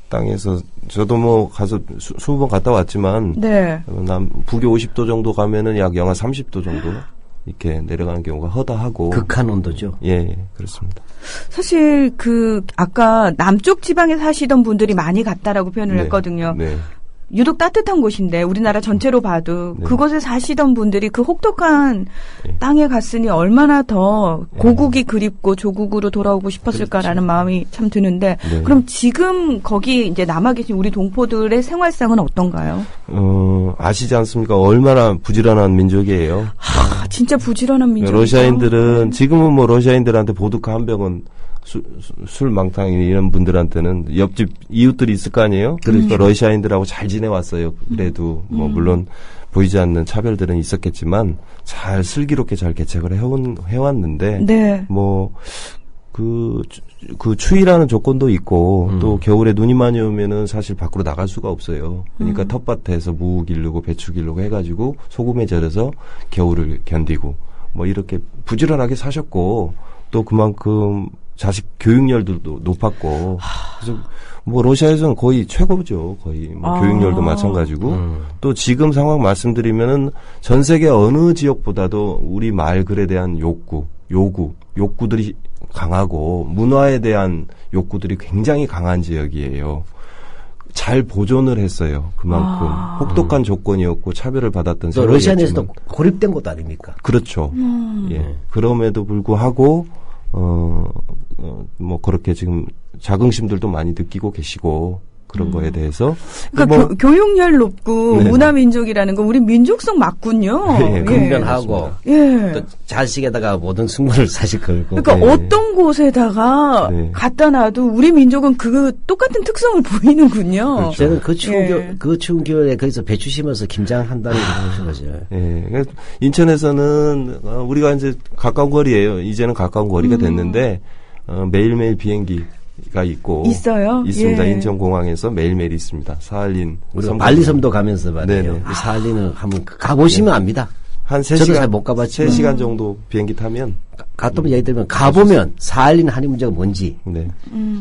Speaker 8: 땅에서 저도 뭐 가서 20번 갔다 왔지만
Speaker 1: 네.
Speaker 8: 북위 50도 정도 가면은 약 영하 30도 정도 이렇게 내려가는 경우가 허다하고
Speaker 2: 극한 온도죠.
Speaker 8: 예, 그렇습니다.
Speaker 1: 사실 아까 남쪽 지방에 사시던 분들이 많이 갔다라고 표현을 했거든요.
Speaker 8: 네.
Speaker 1: 유독 따뜻한 곳인데 우리나라 전체로 봐도
Speaker 8: 네.
Speaker 1: 그곳에 사시던 분들이 그 혹독한 땅에 갔으니 얼마나 더 고국이 그립고 조국으로 돌아오고 싶었을까라는
Speaker 8: 그렇죠.
Speaker 1: 마음이 참 드는데
Speaker 8: 네.
Speaker 1: 그럼 지금 거기 이제 남아 계신 우리 동포들의 생활상은 어떤가요?
Speaker 8: 아시지 않습니까? 얼마나 부지런한 민족이에요.
Speaker 1: 진짜 부지런한 민족이죠.
Speaker 8: 러시아인들은 지금은 뭐 러시아인들한테 보드카 한 병은 술 망탕 이런 분들한테는 옆집 이웃들이 있을 거 아니에요? 그러니까 러시아인들하고 잘 지내왔어요. 그래도 뭐 물론 보이지 않는 차별들은 있었겠지만 잘 슬기롭게 잘 개척을 해왔는데
Speaker 1: 네.
Speaker 8: 뭐 그 추위라는 조건도 있고 또 겨울에 눈이 많이 오면은 사실 밖으로 나갈 수가 없어요. 그러니까 텃밭에서 무 기르고 배추 기르고 해가지고 소금에 절여서 겨울을 견디고 뭐 이렇게 부지런하게 사셨고 또 그만큼 자식 교육열도 높았고 그래서 뭐 러시아에서는 거의 최고죠. 거의 뭐 교육열도 마찬가지고 또 지금 상황 말씀드리면은 전 세계 어느 지역보다도 우리 말글에 대한 욕구들이 강하고 문화에 대한 욕구들이 굉장히 강한 지역이에요. 잘 보존을 했어요. 그만큼 혹독한 조건이었고 차별을 받았던
Speaker 2: 또 러시아 내에서도 고립된 곳 아닙니까?
Speaker 8: 그렇죠. 예. 그럼에도 불구하고 뭐 그렇게 지금 자긍심들도 많이 느끼고 계시고 그런 거에 대해서
Speaker 1: 그러니까
Speaker 8: 뭐
Speaker 1: 교육열 높고
Speaker 8: 네네.
Speaker 1: 문화민족이라는 건 우리 민족성 맞군요.
Speaker 8: 네,
Speaker 2: 근면하고
Speaker 1: 예.
Speaker 2: 또 자식에다가 모든 승부를 사실 걸고
Speaker 1: 그러니까
Speaker 8: 네.
Speaker 1: 어떤 곳에다가
Speaker 8: 네.
Speaker 1: 갖다 놔도 우리 민족은 그 똑같은 특성을 보이는군요.
Speaker 8: 그렇죠.
Speaker 2: 저는 그 추운
Speaker 1: 예.
Speaker 2: 그 추운 겨울에 거기서 배추 심어서 김장한다는 게 무슨 거죠.
Speaker 8: 예. 그래서 인천에서는 우리가 이제 가까운 거리예요. 이제는 가까운 거리가 됐는데 매일매일 비행기가 있고
Speaker 1: 있어요?
Speaker 8: 있습니다.
Speaker 1: 예.
Speaker 8: 인천공항에서 매일매일 있습니다. 사할린
Speaker 2: 우리가 말리섬도 가면서 말이에요.
Speaker 8: 네네.
Speaker 2: 이 사할린은 한번 가보시면 압니다.
Speaker 8: 한
Speaker 2: 저도
Speaker 8: 3시간
Speaker 2: 잘 못 가봤지만
Speaker 8: 3시간 정도 비행기 타면
Speaker 2: 갔다 얘기 들으면 가보면 사할린 한인 문제가 뭔지
Speaker 8: 네.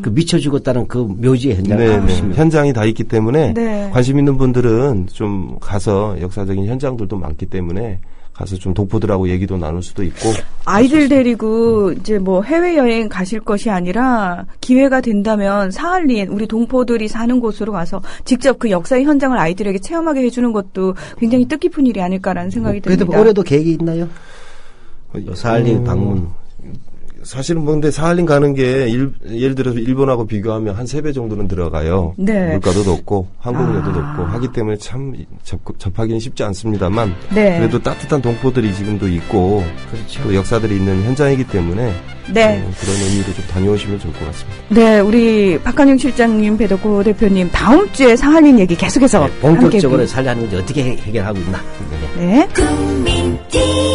Speaker 2: 그 미쳐 죽었다는 그 묘지의 현장을
Speaker 8: 네,
Speaker 2: 가보시면
Speaker 8: 현장이 다 있기 때문에
Speaker 1: 네.
Speaker 8: 관심 있는 분들은 좀 가서 역사적인 현장들도 많기 때문에 가서 좀 동포들하고 얘기도 나눌 수도 있고
Speaker 1: 아이들 데리고 이제 뭐 해외여행 가실 것이 아니라 기회가 된다면 사할린 우리 동포들이 사는 곳으로 가서 직접 그 역사의 현장을 아이들에게 체험하게 해주는 것도 굉장히 뜻깊은 일이 아닐까라는 생각이
Speaker 2: 그래도
Speaker 1: 듭니다.
Speaker 2: 올해도 계획이 있나요? 사할린 방문.
Speaker 8: 사실은 뭐 근데 사할린 가는 게 예를 들어서 일본하고 비교하면 한 3배 정도는 들어가요.
Speaker 1: 네.
Speaker 8: 물가도 높고 항공료도 높고 하기 때문에 참 접하기는 쉽지 않습니다만
Speaker 1: 네.
Speaker 8: 그래도 따뜻한 동포들이 지금도 있고
Speaker 2: 그렇죠.
Speaker 8: 또 역사들이 있는 현장이기 때문에
Speaker 1: 네.
Speaker 8: 그런 의미로 좀 다녀오시면 좋을 것 같습니다.
Speaker 1: 네, 우리 박한영 실장님, 배덕호 대표님 다음 주에 사할린 얘기 계속해서
Speaker 2: 본격적으로
Speaker 1: 함께
Speaker 2: 살려하는 문제 어떻게 해결하고 있나.
Speaker 1: 네.
Speaker 9: 국민 TV